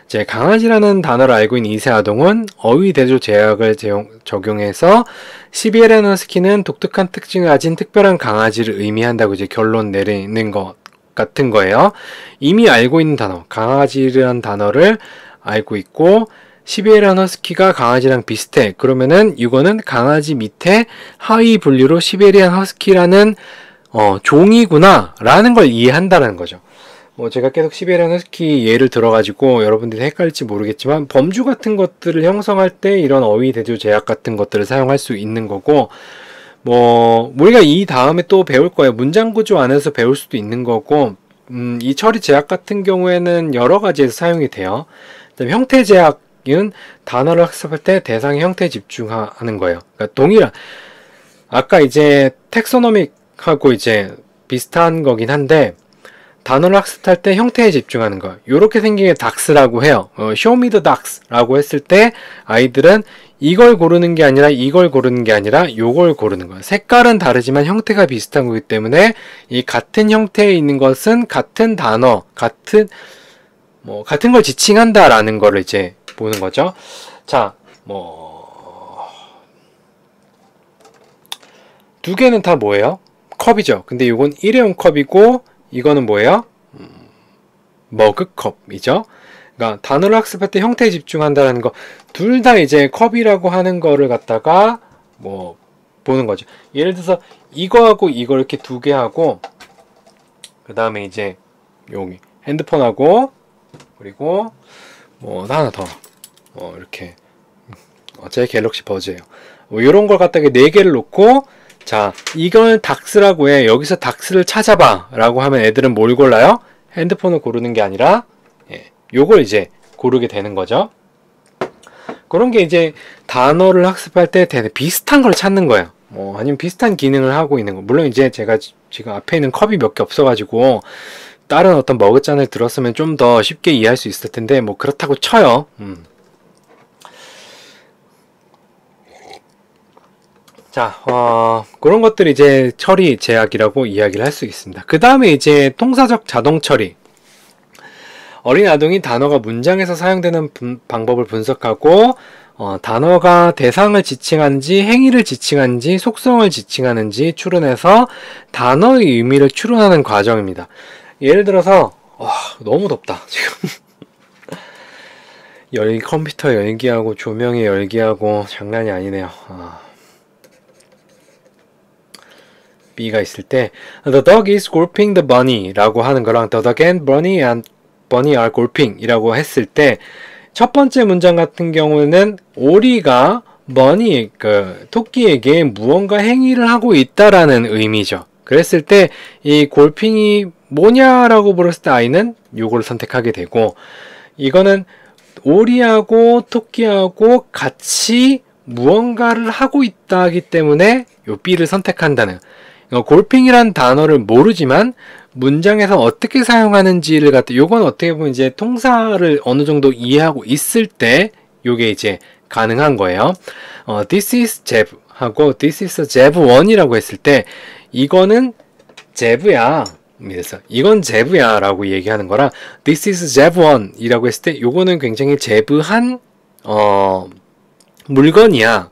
이제 강아지라는 단어를 알고 있는 이세 아동은 어휘 대조 제약을 적용해서 시베리안 허스키는 독특한 특징을 가진 특별한 강아지를 의미한다고 이제 결론 내리는 것 같은 거예요. 이미 알고 있는 단어, 강아지라는 단어를 알고 있고 시베리안 허스키가 강아지랑 비슷해. 그러면은 이거는 강아지 밑에 하위 분류로 시베리안 허스키라는 종이구나 라는 걸 이해한다는 거죠. 제가 계속 시베리안 허스키 예를 들어가지고 여러분들이 헷갈릴지 모르겠지만 범주 같은 것들을 형성할 때 이런 어휘 대조 제약 같은 것들을 사용할 수 있는 거고, 우리가 이 다음에 또 배울 거예요. 문장 구조 안에서 배울 수도 있는 거고, 이 처리 제약 같은 경우에는 여러 가지에서 사용이 돼요. 그다음에 형태 제약은 단어를 학습할 때 대상의 형태에 집중하는 거예요. 그러니까 동일한, 아까 이제 텍소노믹하고 이제 비슷한 거긴 한데, 단어를 학습할 때 형태에 집중하는 거. 요렇게 생긴 게 닥스라고 해요. show me the ducks 라고 했을 때 아이들은 이걸 고르는 게 아니라 이걸 고르는 게 아니라 요걸 고르는 거예요. 색깔은 다르지만 형태가 비슷한 거기 때문에 이 같은 형태에 있는 것은 같은 단어, 같은 걸 지칭한다라는 거를 이제 보는 거죠. 자, 두 개는 다 뭐예요? 컵이죠. 근데 이건 일회용 컵이고 이거는 뭐예요? 머그컵이죠. 그러니까 단어를 학습할 때 형태에 집중한다는 거, 둘 다 이제 컵이라고 하는 거를 갖다가 보는 거죠. 예를 들어서 이거하고 이거 이렇게 두 개 하고, 그 다음에 이제 여기 핸드폰하고, 그리고 하나 더 이렇게 제 갤럭시 버즈예요. 이런 걸 갖다가 네 개를 놓고, 자, 이걸 닥스라고 해. 여기서 닥스를 찾아봐 라고 하면 애들은 뭘 골라요? 핸드폰을 고르는 게 아니라 요걸 이제 고르게 되는 거죠. 그런 게 이제 단어를 학습할 때 비슷한 걸 찾는 거예요. 아니면 비슷한 기능을 하고 있는 거. 물론 이제 제가 지금 앞에 있는 컵이 몇 개 없어가지고 다른 어떤 머그잔을 들었으면 좀 더 쉽게 이해할 수 있을 텐데 그렇다고 쳐요. 자, 그런 것들이 이제 처리 제약이라고 이야기를 할 수 있습니다. 그 다음에 이제 통사적 자동 처리. 어린 아동이 단어가 문장에서 사용되는 방법을 분석하고, 단어가 대상을 지칭하는지, 행위를 지칭하는지, 속성을 지칭하는지 추론해서 단어의 의미를 추론하는 과정입니다. 예를 들어서, 너무 덥다, 지금. 컴퓨터 열기하고, 조명에 열기하고, 장난이 아니네요. B가 있을 때 The dog is golfing the bunny 라고 하는 거랑 The dog and bunny are golfing 이라고 했을 때 첫 번째 문장 같은 경우는 오리가 토끼에게 무언가 행위를 하고 있다라는 의미죠. 그랬을 때 이 골핑이 뭐냐라고 물었을 때 아이는 요걸 선택하게 되고, 이거는 오리하고 토끼하고 같이 무언가를 하고 있다기 때문에 요 B를 선택한다는, 골핑이란 단어를 모르지만 문장에서 어떻게 사용하는지를 요건 어떻게 보면 이제 통사를 어느 정도 이해하고 있을 때 요게 이제 가능한 거예요. This is jab 하고 This is jab 1이라고 했을 때 이거는 jab야. 그래서 이건 jab야 라고 얘기하는 거라 This is jab 1 이라고 했을 때 요거는 굉장히 jab한 물건이야.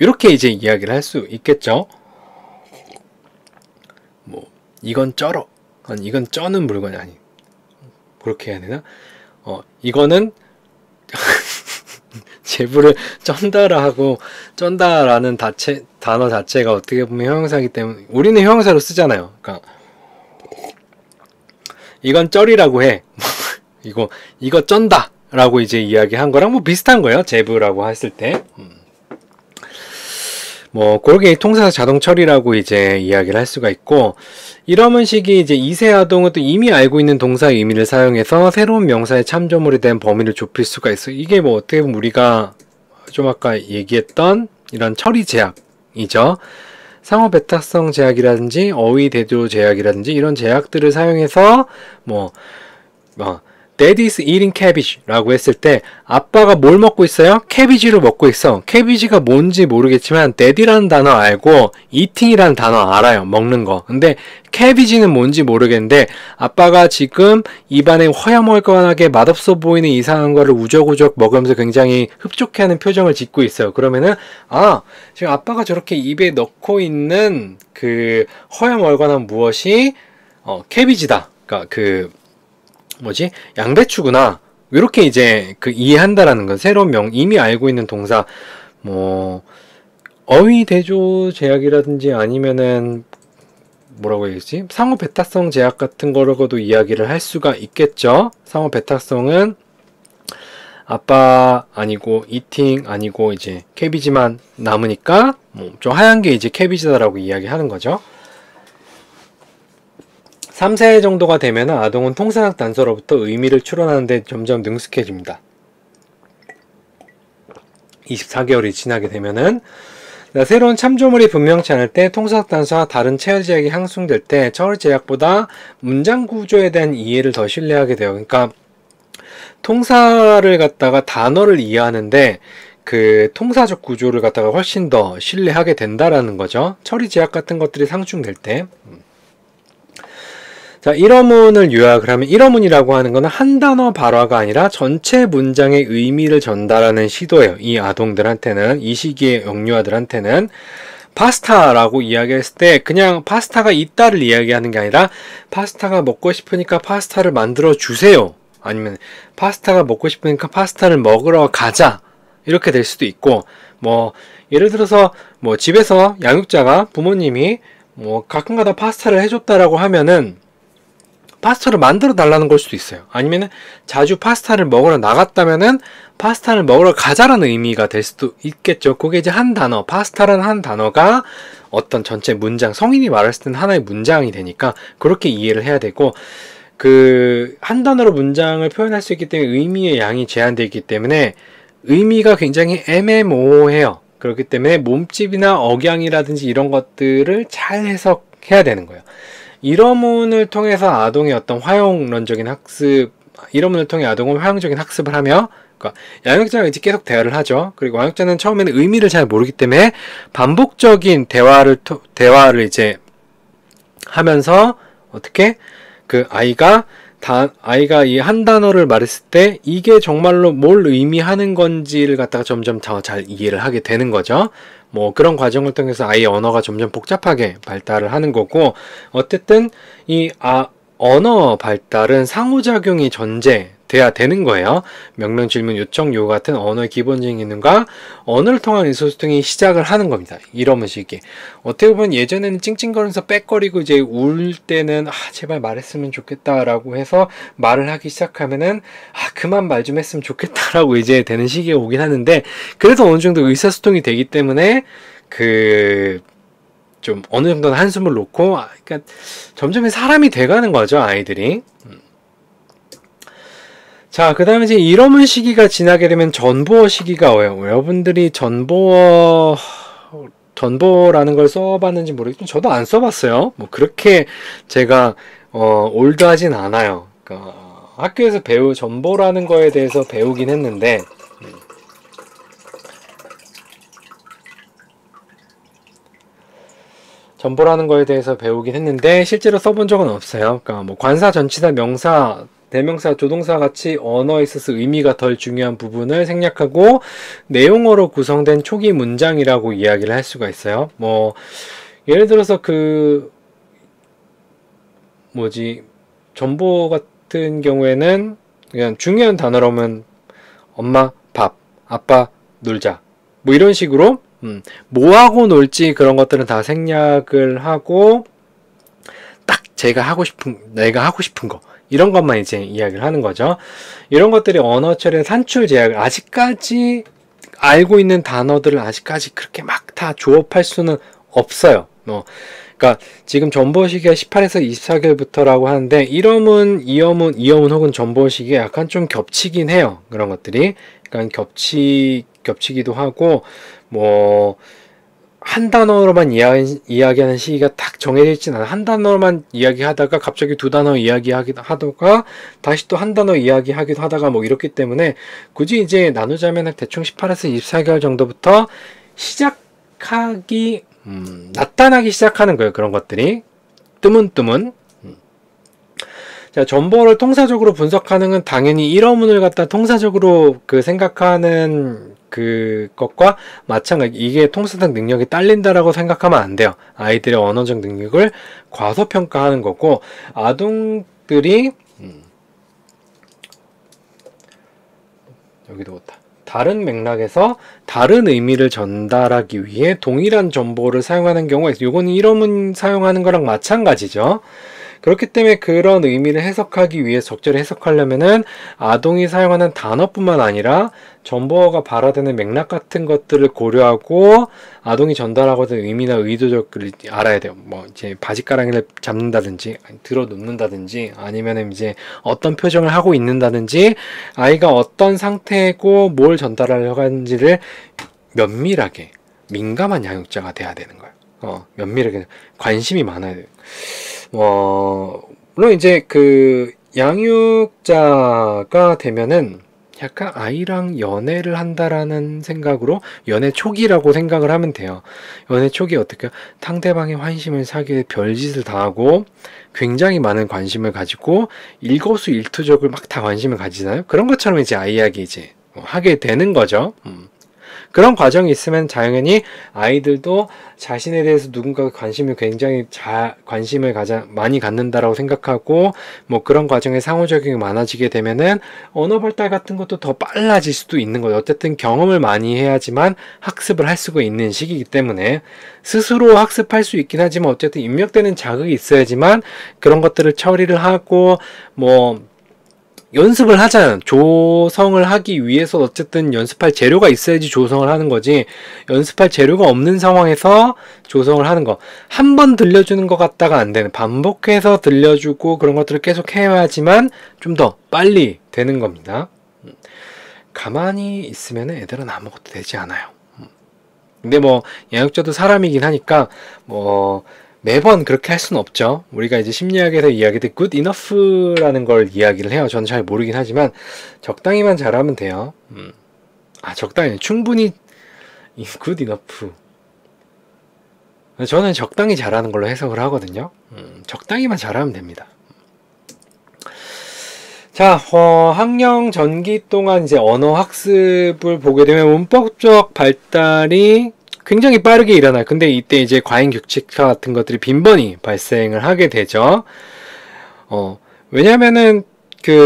이렇게 이제 이야기를 할 수 있겠죠. 이건 쩔어. 이건 쩌는 물건이 아니. 그렇게 해야 되나? 이거는 제부를 쩐다라 하고 쩐다라는 단어 자체가 어떻게 보면 형용사이기 때문에 우리는 형용사로 쓰잖아요. 그러니까 이건 쩔이라고 해. 이거 쩐다. 라고 이제 이야기한 거랑 뭐 비슷한 거예요. 제브라고 했을 때. 뭐 그렇게 통사 자동 처리라고 이제 이야기를 할 수가 있고, 이러문식이 이제 이세 아동은 또 이미 알고 있는 동사의 의미를 사용해서 새로운 명사의 참조물에 대한 범위를 좁힐 수가 있어요. 이게 뭐 어떻게 보면 우리가 좀 아까 얘기했던 이런 처리 제약이죠. 상호 배타성 제약이라든지 어휘 대조 제약이라든지 이런 제약들을 사용해서 Daddy's eating cabbage 라고 했을 때 아빠가 뭘 먹고 있어요? 캐비지를 먹고 있어. 캐비지가 뭔지 모르겠지만 Daddy라는 단어 알고 eating이라는 단어 알아요. 먹는 거. 근데 캐비지는 뭔지 모르겠는데 아빠가 지금 입안에 허여멀건하게 맛없어 보이는 이상한 거를 우적우적 먹으면서 굉장히 흡족해하는 표정을 짓고 있어요. 그러면은 지금 아빠가 저렇게 입에 넣고 있는 그 허여멀건한 무엇이 캐비지다. 그러니까 양배추구나. 이렇게 이제 이해한다라는 건 새로운 이미 알고 있는 동사, 어휘 대조 제약이라든지 아니면은 뭐라고 해야지? 상호 배타성 제약 같은 거라고도 이야기를 할 수가 있겠죠. 상호 배타성은 아빠 아니고 eating 아니고 이제 캐비지만 남으니까 좀 하얀 게 이제 캐비지다라고 이야기하는 거죠. 3세 정도가 되면 아동은 통상학 단서로부터 의미를 추론하는데 점점 능숙해집니다. 24개월이 지나게 되면은 새로운 참조물이 분명치 않을 때 통상학 단서와 다른 체어 제약이 향상될 때 처리 제약보다 문장 구조에 대한 이해를 더 신뢰하게 돼요. 그러니까 통사를 갖다가 단어를 이해하는데 그 통사적 구조를 갖다가 훨씬 더 신뢰하게 된다라는 거죠. 처리 제약 같은 것들이 상충될 때. 자, 1어문을 요약을 하면 1어문이라고 하는 것은 한 단어 발화가 아니라 전체 문장의 의미를 전달하는 시도예요. 이 아동들한테는, 이 시기의 영유아들한테는. 파스타라고 이야기했을 때 그냥 파스타가 있다를 이야기하는 게 아니라 파스타가 먹고 싶으니까 파스타를 만들어 주세요. 아니면 파스타가 먹고 싶으니까 파스타를 먹으러 가자. 이렇게 될 수도 있고, 예를 들어서 집에서 양육자가 부모님이 가끔가다 파스타를 해줬다라고 하면은 파스타를 만들어 달라는 걸 수도 있어요. 아니면은 자주 파스타를 먹으러 나갔다면은 파스타를 먹으러 가자라는 의미가 될 수도 있겠죠. 그게 이제 한 단어, 파스타라는 한 단어가 어떤 전체 문장, 성인이 말했을 때는 하나의 문장이 되니까 그렇게 이해를 해야 되고, 한 단어로 문장을 표현할 수 있기 때문에 의미의 양이 제한되어 있기 때문에 의미가 굉장히 애매모호해요. 그렇기 때문에 몸집이나 억양이라든지 이런 것들을 잘 해석해야 되는 거예요. 1어문을 통해서 아동의 어떤 화용론적인 학습, 1어문을 통해 아동은 화용적인 학습을 하며, 그러니까 양육자가 이제 계속 대화를 하죠. 그리고 양육자는 처음에는 의미를 잘 모르기 때문에 반복적인 대화를 이제 하면서 어떻게 아이가 이 한 단어를 말했을 때 이게 정말로 뭘 의미하는 건지를 갖다가 점점 더 잘 이해를 하게 되는 거죠. 그런 과정을 통해서 아이의 언어가 점점 복잡하게 발달을 하는 거고, 어쨌든 언어 발달은 상호작용이 전제돼야 되는 거예요. 명령, 질문, 요청, 요구 같은 언어의 기본적인 기능과 언어를 통한 의사소통이 시작을 하는 겁니다. 이러면식이. 어떻게 보면 예전에는 찡찡거리면서 빽거리고 이제 울 때는 제발 말했으면 좋겠다라고 해서 말을 하기 시작하면은 그만 말 좀 했으면 좋겠다라고 이제 되는 시기에 오긴 하는데, 그래도 어느 정도 의사소통이 되기 때문에 좀 어느 정도는 한숨을 놓고, 그러니까 점점 사람이 돼가는 거죠, 아이들이. 자, 그 다음에 이제 1어문 시기가 지나게 되면 전보어 시기가 와요. 여러분들이 전보라는 걸 써봤는지 모르겠지만 저도 안 써봤어요. 그렇게 제가 올드하진 않아요. 그러니까 학교에서 전보라는 거에 대해서 배우긴 했는데, 전보라는 거에 대해서 배우긴 했는데 실제로 써본 적은 없어요. 그러니까 관사, 전치사, 명사, 대명사, 조동사 같이 언어에 있어서 의미가 덜 중요한 부분을 생략하고 내용어로 구성된 초기 문장이라고 이야기를 할 수가 있어요. 예를 들어서 전보 같은 경우에는 그냥 중요한 단어라면 엄마 밥, 아빠 놀자, 이런 식으로 뭐하고 놀지 그런 것들은 다 생략을 하고 딱 내가 하고 싶은 거, 이런 것만 이제 이야기를 하는 거죠. 이런 것들이 언어 처리의 산출 제약을 아직까지 알고 있는 단어들을 아직까지 그렇게 막 다 조업할 수는 없어요. 그러니까 지금 전보 시기가 18에서 24개월부터라고 하는데 1어문, 2어문 혹은 전보 시기가 약간 좀 겹치긴 해요. 그런 것들이. 그러니까 겹치기도 하고 뭐 한 단어로만 이야기하는 시기가 딱 정해져 있진 않아. 한 단어로만 이야기하다가 갑자기 두 단어 이야기하기도 하다가 다시 또 한 단어 이야기하기도 하다가 뭐 이렇기 때문에 굳이 이제 나누자면 대충 18에서 24개월 정도부터 나타나기 시작하는 거예요. 그런 것들이 뜨문뜨문. 자, 전보를 통사적으로 분석하는 건 당연히 1어문을 갖다 통사적으로 생각하는 그것과 마찬가지. 이게 통사적 능력이 딸린다라고 생각하면 안 돼요. 아이들의 언어적 능력을 과소평가하는 거고, 아동들이 여기도 없다. 다른 맥락에서 다른 의미를 전달하기 위해 동일한 정보를 사용하는 경우에 이건 1어문 사용하는 거랑 마찬가지죠. 그렇기 때문에 그런 의미를 해석하기 위해 적절히 해석하려면은 아동이 사용하는 단어뿐만 아니라 정보가 발화되는 맥락 같은 것들을 고려하고 아동이 전달하고자 의미나 의도적을 알아야 돼요. 뭐 이제 바지가랑이를 잡는다든지 들어 놓는다든지 아니면은 이제 어떤 표정을 하고 있는다든지 아이가 어떤 상태고 뭘 전달하려고 하는지를 면밀하게 민감한 양육자가 돼야 되는 거예요. 면밀하게 관심이 많아야 돼요. 물론 이제 양육자가 되면은 약간 아이랑 연애를 한다라는 생각으로 연애 초기라고 생각을 하면 돼요. 연애 초기 어떻게 상대방의 환심을 사기 위해 별짓을 다 하고 굉장히 많은 관심을 가지고 일거수일투족을 막 다 관심을 가지잖아요. 그런 것처럼 이제 아이에게 이제 하게 되는 거죠. 그런 과정이 있으면 당연히 아이들도 자신에 대해서 누군가가 관심을 많이 갖는다라고 생각하고 뭐 그런 과정에 상호작용이 많아지게 되면은 언어 발달 같은 것도 더 빨라질 수도 있는 거예요. 어쨌든 경험을 많이 해야지만 학습을 할 수가 있는 시기이기 때문에 스스로 학습할 수 있긴 하지만 어쨌든 입력되는 자극이 있어야지만 그런 것들을 처리를 하고 뭐 연습을 하잖아. 조성을 하기 위해서 어쨌든 연습할 재료가 있어야지 조성을 하는 거지. 연습할 재료가 없는 상황에서 조성을 하는 거. 한 번 들려주는 것 같다가 안 되는. 반복해서 들려주고 그런 것들을 계속 해야지만 좀 더 빨리 되는 겁니다. 가만히 있으면 애들은 아무것도 되지 않아요. 근데 뭐 양육자도 사람이긴 하니까 뭐 매번 그렇게 할 수는 없죠. 우리가 이제 심리학에서 이야기할 good enough라는 걸 이야기를 해요. 저는 잘 모르긴 하지만 적당히만 잘하면 돼요. 적당히 충분히 good enough. 저는 적당히 잘하는 걸로 해석을 하거든요. 적당히만 잘하면 됩니다. 자, 학령 전기 동안 이제 언어 학습을 보게 되면 문법적 발달이 굉장히 빠르게 일어나요. 근데 이때 이제 과잉 규칙화 같은 것들이 빈번히 발생을 하게 되죠. 왜냐면은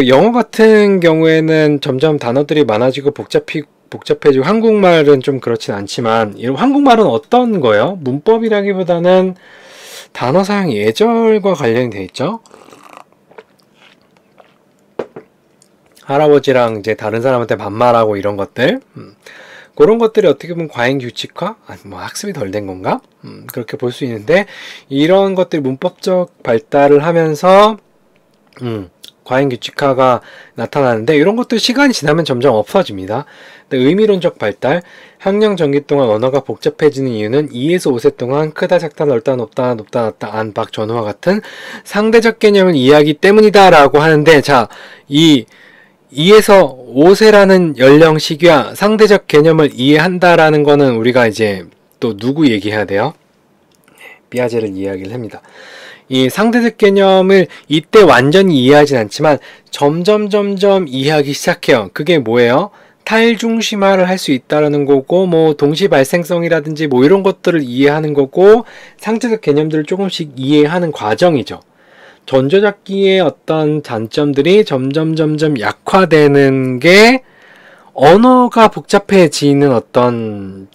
영어 같은 경우에는 점점 단어들이 많아지고 복잡해지고 한국말은 좀 그렇진 않지만 한국말은 어떤 거예요? 문법이라기보다는 단어 사용 예절과 관련이 돼 있죠. 할아버지랑 이제 다른 사람한테 반말하고 이런 것들. 그런 것들이 어떻게 보면 과잉 규칙화? 뭐 학습이 덜 된 건가? 그렇게 볼 수 있는데 이런 것들이 문법적 발달을 하면서 과잉 규칙화가 나타나는데 이런 것도 시간이 지나면 점점 없어집니다. 근데 의미론적 발달, 학령 전기 동안 언어가 복잡해지는 이유는 2에서 5세 동안 크다 작다 넓다 높다 높다 낮다 안 박 전후와 같은 상대적 개념을 이해하기 때문이다 라고 하는데 자, 이 2에서 5세라는 연령 시기와 상대적 개념을 이해한다라는 거는 우리가 이제 또 누구 얘기해야 돼요? 피아제를 이야기를 합니다. 이 상대적 개념을 이때 완전히 이해하진 않지만 점점 이해하기 시작해요. 그게 뭐예요? 탈중심화를 할 수 있다라는 거고 뭐 동시 발생성이라든지 뭐 이런 것들을 이해하는 거고 상대적 개념들을 조금씩 이해하는 과정이죠. 전조잡기의 어떤 단점들이 점점 약화되는 게 언어가 복잡해지는 어떤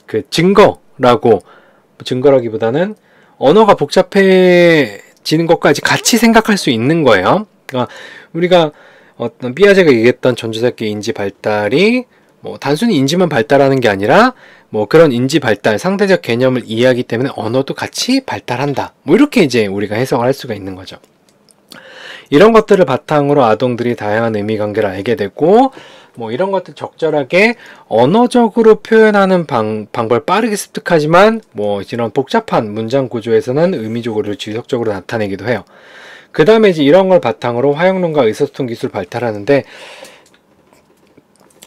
증거라기보다는 언어가 복잡해지는 것까지 같이 생각할 수 있는 거예요. 그러니까 우리가 어떤 삐아제가 얘기했던 전주사기 인지 발달이 뭐 단순히 인지만 발달하는 게 아니라 뭐 그런 인지 발달, 상대적 개념을 이해하기 때문에 언어도 같이 발달한다. 뭐 이렇게 이제 우리가 해석을 할 수가 있는 거죠. 이런 것들을 바탕으로 아동들이 다양한 의미 관계를 알게 되고 뭐 이런 것들 적절하게 언어적으로 표현하는 방법을 빠르게 습득하지만 뭐 이런 복잡한 문장 구조에서는 의미적으로 지속적으로 나타내기도 해요. 그 다음에 이제 이런 걸 바탕으로 화형론과 의사소통 기술을 발달하는데,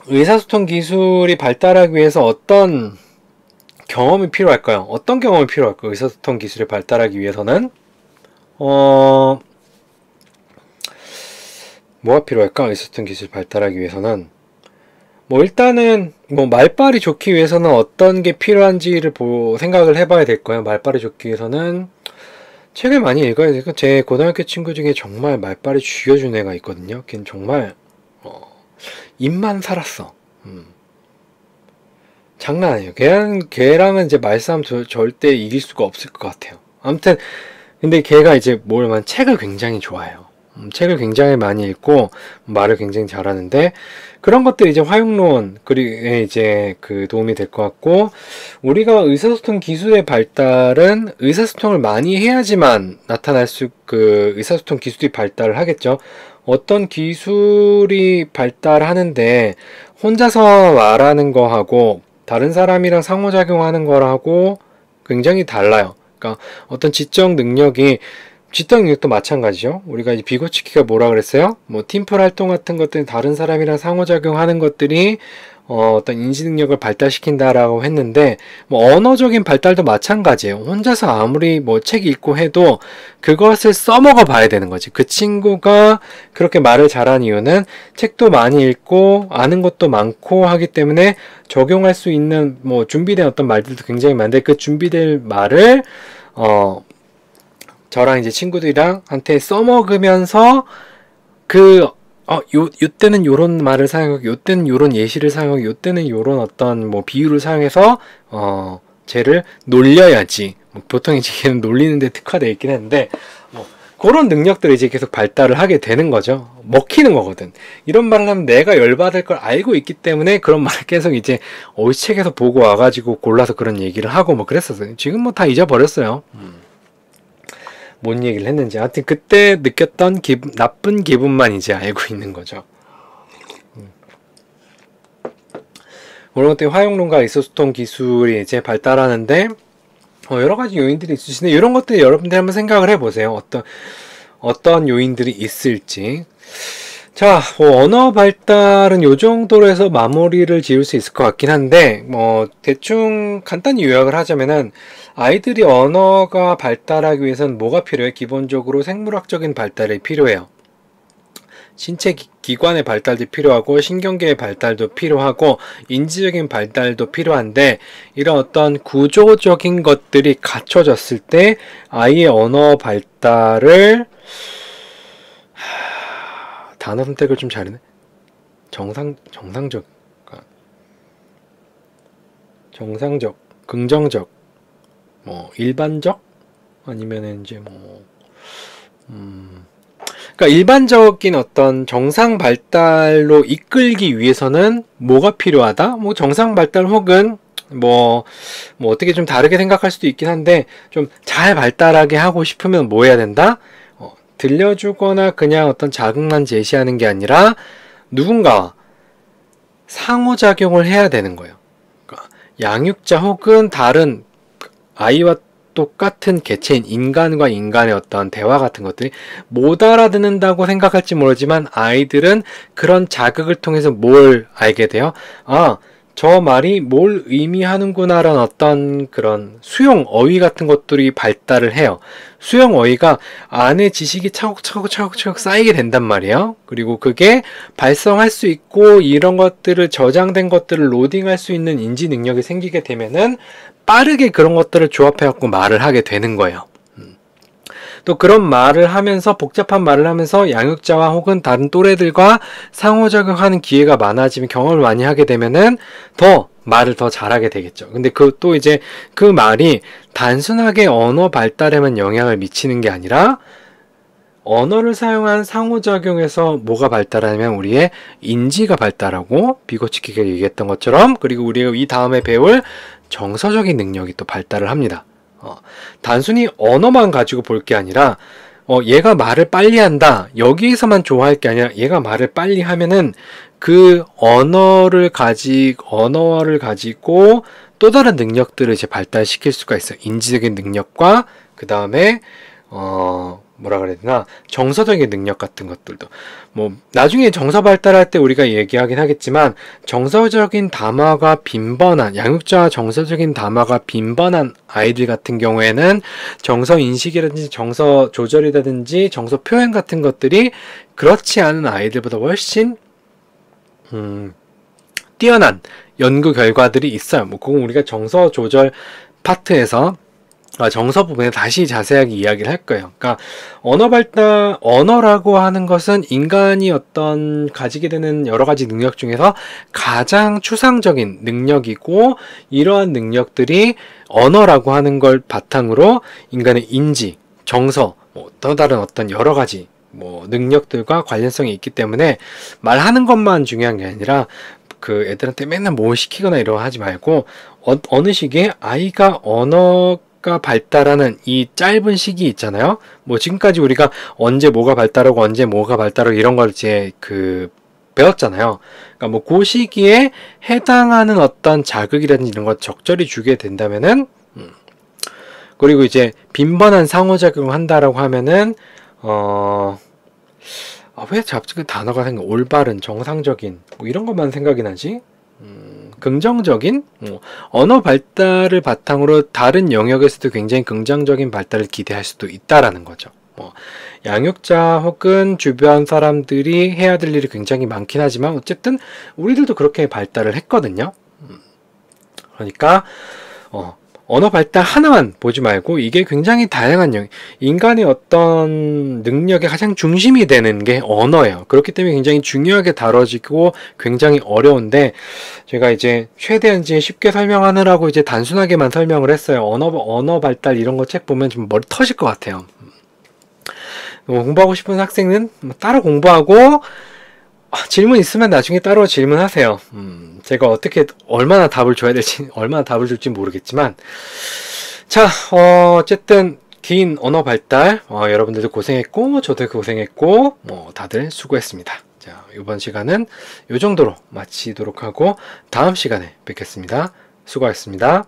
의사소통 기술이 발달하기 위해서 어떤 경험이 필요할까요? 어떤 경험이 필요할까요? 의사소통 기술이 발달하기 위해서는 뭐가 필요할까? 의사소통 기술 발달하기 위해서는 뭐 일단은 뭐 말빨이 좋기 위해서는 어떤 게 필요한지를 생각을 해봐야 될 거예요. 말빨이 좋기 위해서는 책을 많이 읽어야 되고, 제 고등학교 친구 중에 정말 말빨이 죽여준 애가 있거든요. 걔는 정말 입만 살았어. 장난 아니에요. 걔랑은 이제 말싸움 절대 이길 수가 없을 것 같아요. 아무튼 근데 걔가 이제 뭐냐면 책을 굉장히 좋아해요. 책을 굉장히 많이 읽고 말을 굉장히 잘하는데, 그런 것들이 이제 화용론 그리고 이제 그 도움이 될 것 같고, 우리가 의사소통 기술의 발달은 의사소통을 많이 해야지만 나타날 그 의사소통 기술이 발달을 하겠죠. 어떤 기술이 발달하는데 혼자서 말하는 거하고 다른 사람이랑 상호작용하는 거하고 굉장히 달라요. 그러니까 어떤 지적 능력도 마찬가지죠. 우리가 이제 비고치키가 뭐라 그랬어요? 뭐 팀플 활동 같은 것들은 다른 사람이랑 상호작용하는 것들이 어떤 인지 능력을 발달시킨다라고 했는데, 뭐 언어적인 발달도 마찬가지예요. 혼자서 아무리 뭐 책 읽고 해도 그것을 써먹어 봐야 되는 거지. 그 친구가 그렇게 말을 잘하는 이유는 책도 많이 읽고 아는 것도 많고 하기 때문에 적용할 수 있는 뭐 준비된 어떤 말들도 굉장히 많은데, 그 준비될 말을 저랑 이제 친구들이랑 한테 써먹으면서 요때는 요런 말을 사용하고, 요때는 요런 예시를 사용하고, 요때는 요런 어떤 뭐 비유를 사용해서, 쟤를 놀려야지. 보통 이제 걔는 놀리는데 특화되어 있긴 했는데, 뭐, 그런 능력들을 이제 계속 발달을 하게 되는 거죠. 먹히는 거거든. 이런 말을 하면 내가 열받을 걸 알고 있기 때문에 그런 말을 계속 이제 책에서 보고 와가지고 골라서 그런 얘기를 하고 뭐 그랬었어요. 지금 뭐 다 잊어버렸어요. 뭔 얘기를 했는지. 하여튼 그때 느꼈던 나쁜 기분만 이제 알고 있는 거죠. 그런 것 때문에 화용론과 의사소통 기술이 이제 발달하는데 여러 가지 요인들이 있으신데, 이런 것들 여러분들 한번 생각을 해보세요. 어떤 요인들이 있을지. 자, 언어 발달은 요 정도로 해서 마무리를 지을 수 있을 것 같긴 한데, 대충 간단히 요약을 하자면은, 아이들이 언어가 발달하기 위해서는 뭐가 필요해? 기본적으로 생물학적인 발달이 필요해요. 신체 기관의 발달도 필요하고, 신경계의 발달도 필요하고, 인지적인 발달도 필요한데, 이런 어떤 구조적인 것들이 갖춰졌을 때 아이의 언어 발달을 단어 선택을 좀 잘했네. 정상적, 긍정적, 뭐 일반적, 아니면은 이제 그러니까 일반적인 어떤 정상 발달로 이끌기 위해서는 뭐가 필요하다? 뭐 정상 발달 혹은 뭐 어떻게 좀 다르게 생각할 수도 있긴 한데, 좀 잘 발달하게 하고 싶으면 뭐 해야 된다? 들려주거나 그냥 어떤 자극만 제시하는 게 아니라 누군가와 상호작용을 해야 되는 거예요. 그러니까 양육자 혹은 다른 아이와 똑같은 개체인 인간과 인간의 어떤 대화 같은 것들이 못 알아듣는다고 생각할지 모르지만, 아이들은 그런 자극을 통해서 뭘 알게 돼요? 저 말이 뭘 의미하는구나 라는 어떤 그런 수용 어휘 같은 것들이 발달을 해요. 수용 어휘가 안에 지식이 차곡차곡 쌓이게 된단 말이에요. 그리고 그게 발성할 수 있고, 이런 것들을 저장된 것들을 로딩할 수 있는 인지 능력이 생기게 되면은 빠르게 그런 것들을 조합해갖고 말을 하게 되는 거예요. 또 그런 말을 하면서, 복잡한 말을 하면서 양육자와 혹은 다른 또래들과 상호작용하는 기회가 많아지면, 경험을 많이 하게 되면은 말을 더 잘하게 되겠죠. 근데 또 이제 그 말이 단순하게 언어 발달에만 영향을 미치는 게 아니라 언어를 사용한 상호작용에서 뭐가 발달하냐면 우리의 인지가 발달하고 비고치키가 얘기했던 것처럼, 그리고 우리가 이 다음에 배울 정서적인 능력이 또 발달을 합니다. 단순히 언어만 가지고 볼 게 아니라 얘가 말을 빨리 한다, 여기에서만 좋아할 게 아니라 얘가 말을 빨리 하면은 그 언어를 가지고 또 다른 능력들을 이제 발달시킬 수가 있어요. 인지적인 능력과 그 다음에 뭐라 그래야 되나, 정서적인 능력 같은 것들도, 뭐 나중에 정서 발달할 때 우리가 얘기하긴 하겠지만, 정서적인 담화가 빈번한, 양육자와 정서적인 담화가 빈번한 아이들 같은 경우에는 정서 인식이라든지 정서 조절이라든지 정서 표현 같은 것들이 그렇지 않은 아이들보다 훨씬 뛰어난 연구 결과들이 있어요. 뭐 그건 우리가 정서 조절 파트에서 정서 부분에 다시 자세하게 이야기를 할 거예요. 그러니까 언어라고 하는 것은 인간이 어떤 가지게 되는 여러 가지 능력 중에서 가장 추상적인 능력이고, 이러한 능력들이 언어라고 하는 걸 바탕으로 인간의 인지, 정서, 또 다른 어떤 여러 가지 능력들과 관련성이 있기 때문에 말하는 것만 중요한 게 아니라 그 애들한테 맨날 뭘 시키거나 이러고 하지 말고, 어느 시기에 아이가 언어가 발달하는 이 짧은 시기 있잖아요. 뭐 지금까지 우리가 언제 뭐가 발달하고 언제 뭐가 발달하고 이런 걸 이제 배웠잖아요. 그러니까 뭐 그 시기에 해당하는 어떤 자극이라든지 이런 걸 적절히 주게 된다면은, 그리고 이제 빈번한 상호작용을 한다라고 하면은 왜 갑자기 단어가 올바른, 정상적인 뭐 이런 것만 생각이 나지? 긍정적인 언어 발달을 바탕으로 다른 영역에서도 굉장히 긍정적인 발달을 기대할 수도 있다라는 거죠. 양육자 혹은 주변 사람들이 해야 될 일이 굉장히 많긴 하지만 어쨌든 우리들도 그렇게 발달을 했거든요. 그러니까 언어 발달 하나만 보지 말고 이게 굉장히 다양한 영역, 인간의 어떤 능력의 가장 중심이 되는 게 언어예요. 그렇기 때문에 굉장히 중요하게 다뤄지고 굉장히 어려운데, 제가 이제 최대한 이제 쉽게 설명하느라고 이제 단순하게만 설명을 했어요. 언어 발달 이런 거 책 보면 좀 머리 터질 것 같아요. 공부하고 싶은 학생은 따로 공부하고, 질문 있으면 나중에 따로 질문하세요. 제가 얼마나 답을 줘야 될지, 얼마나 답을 줄지 모르겠지만, 자, 어쨌든 긴 언어 발달, 여러분들도 고생했고 저도 고생했고 다들 수고했습니다. 자, 이번 시간은 이 정도로 마치도록 하고 다음 시간에 뵙겠습니다. 수고하셨습니다.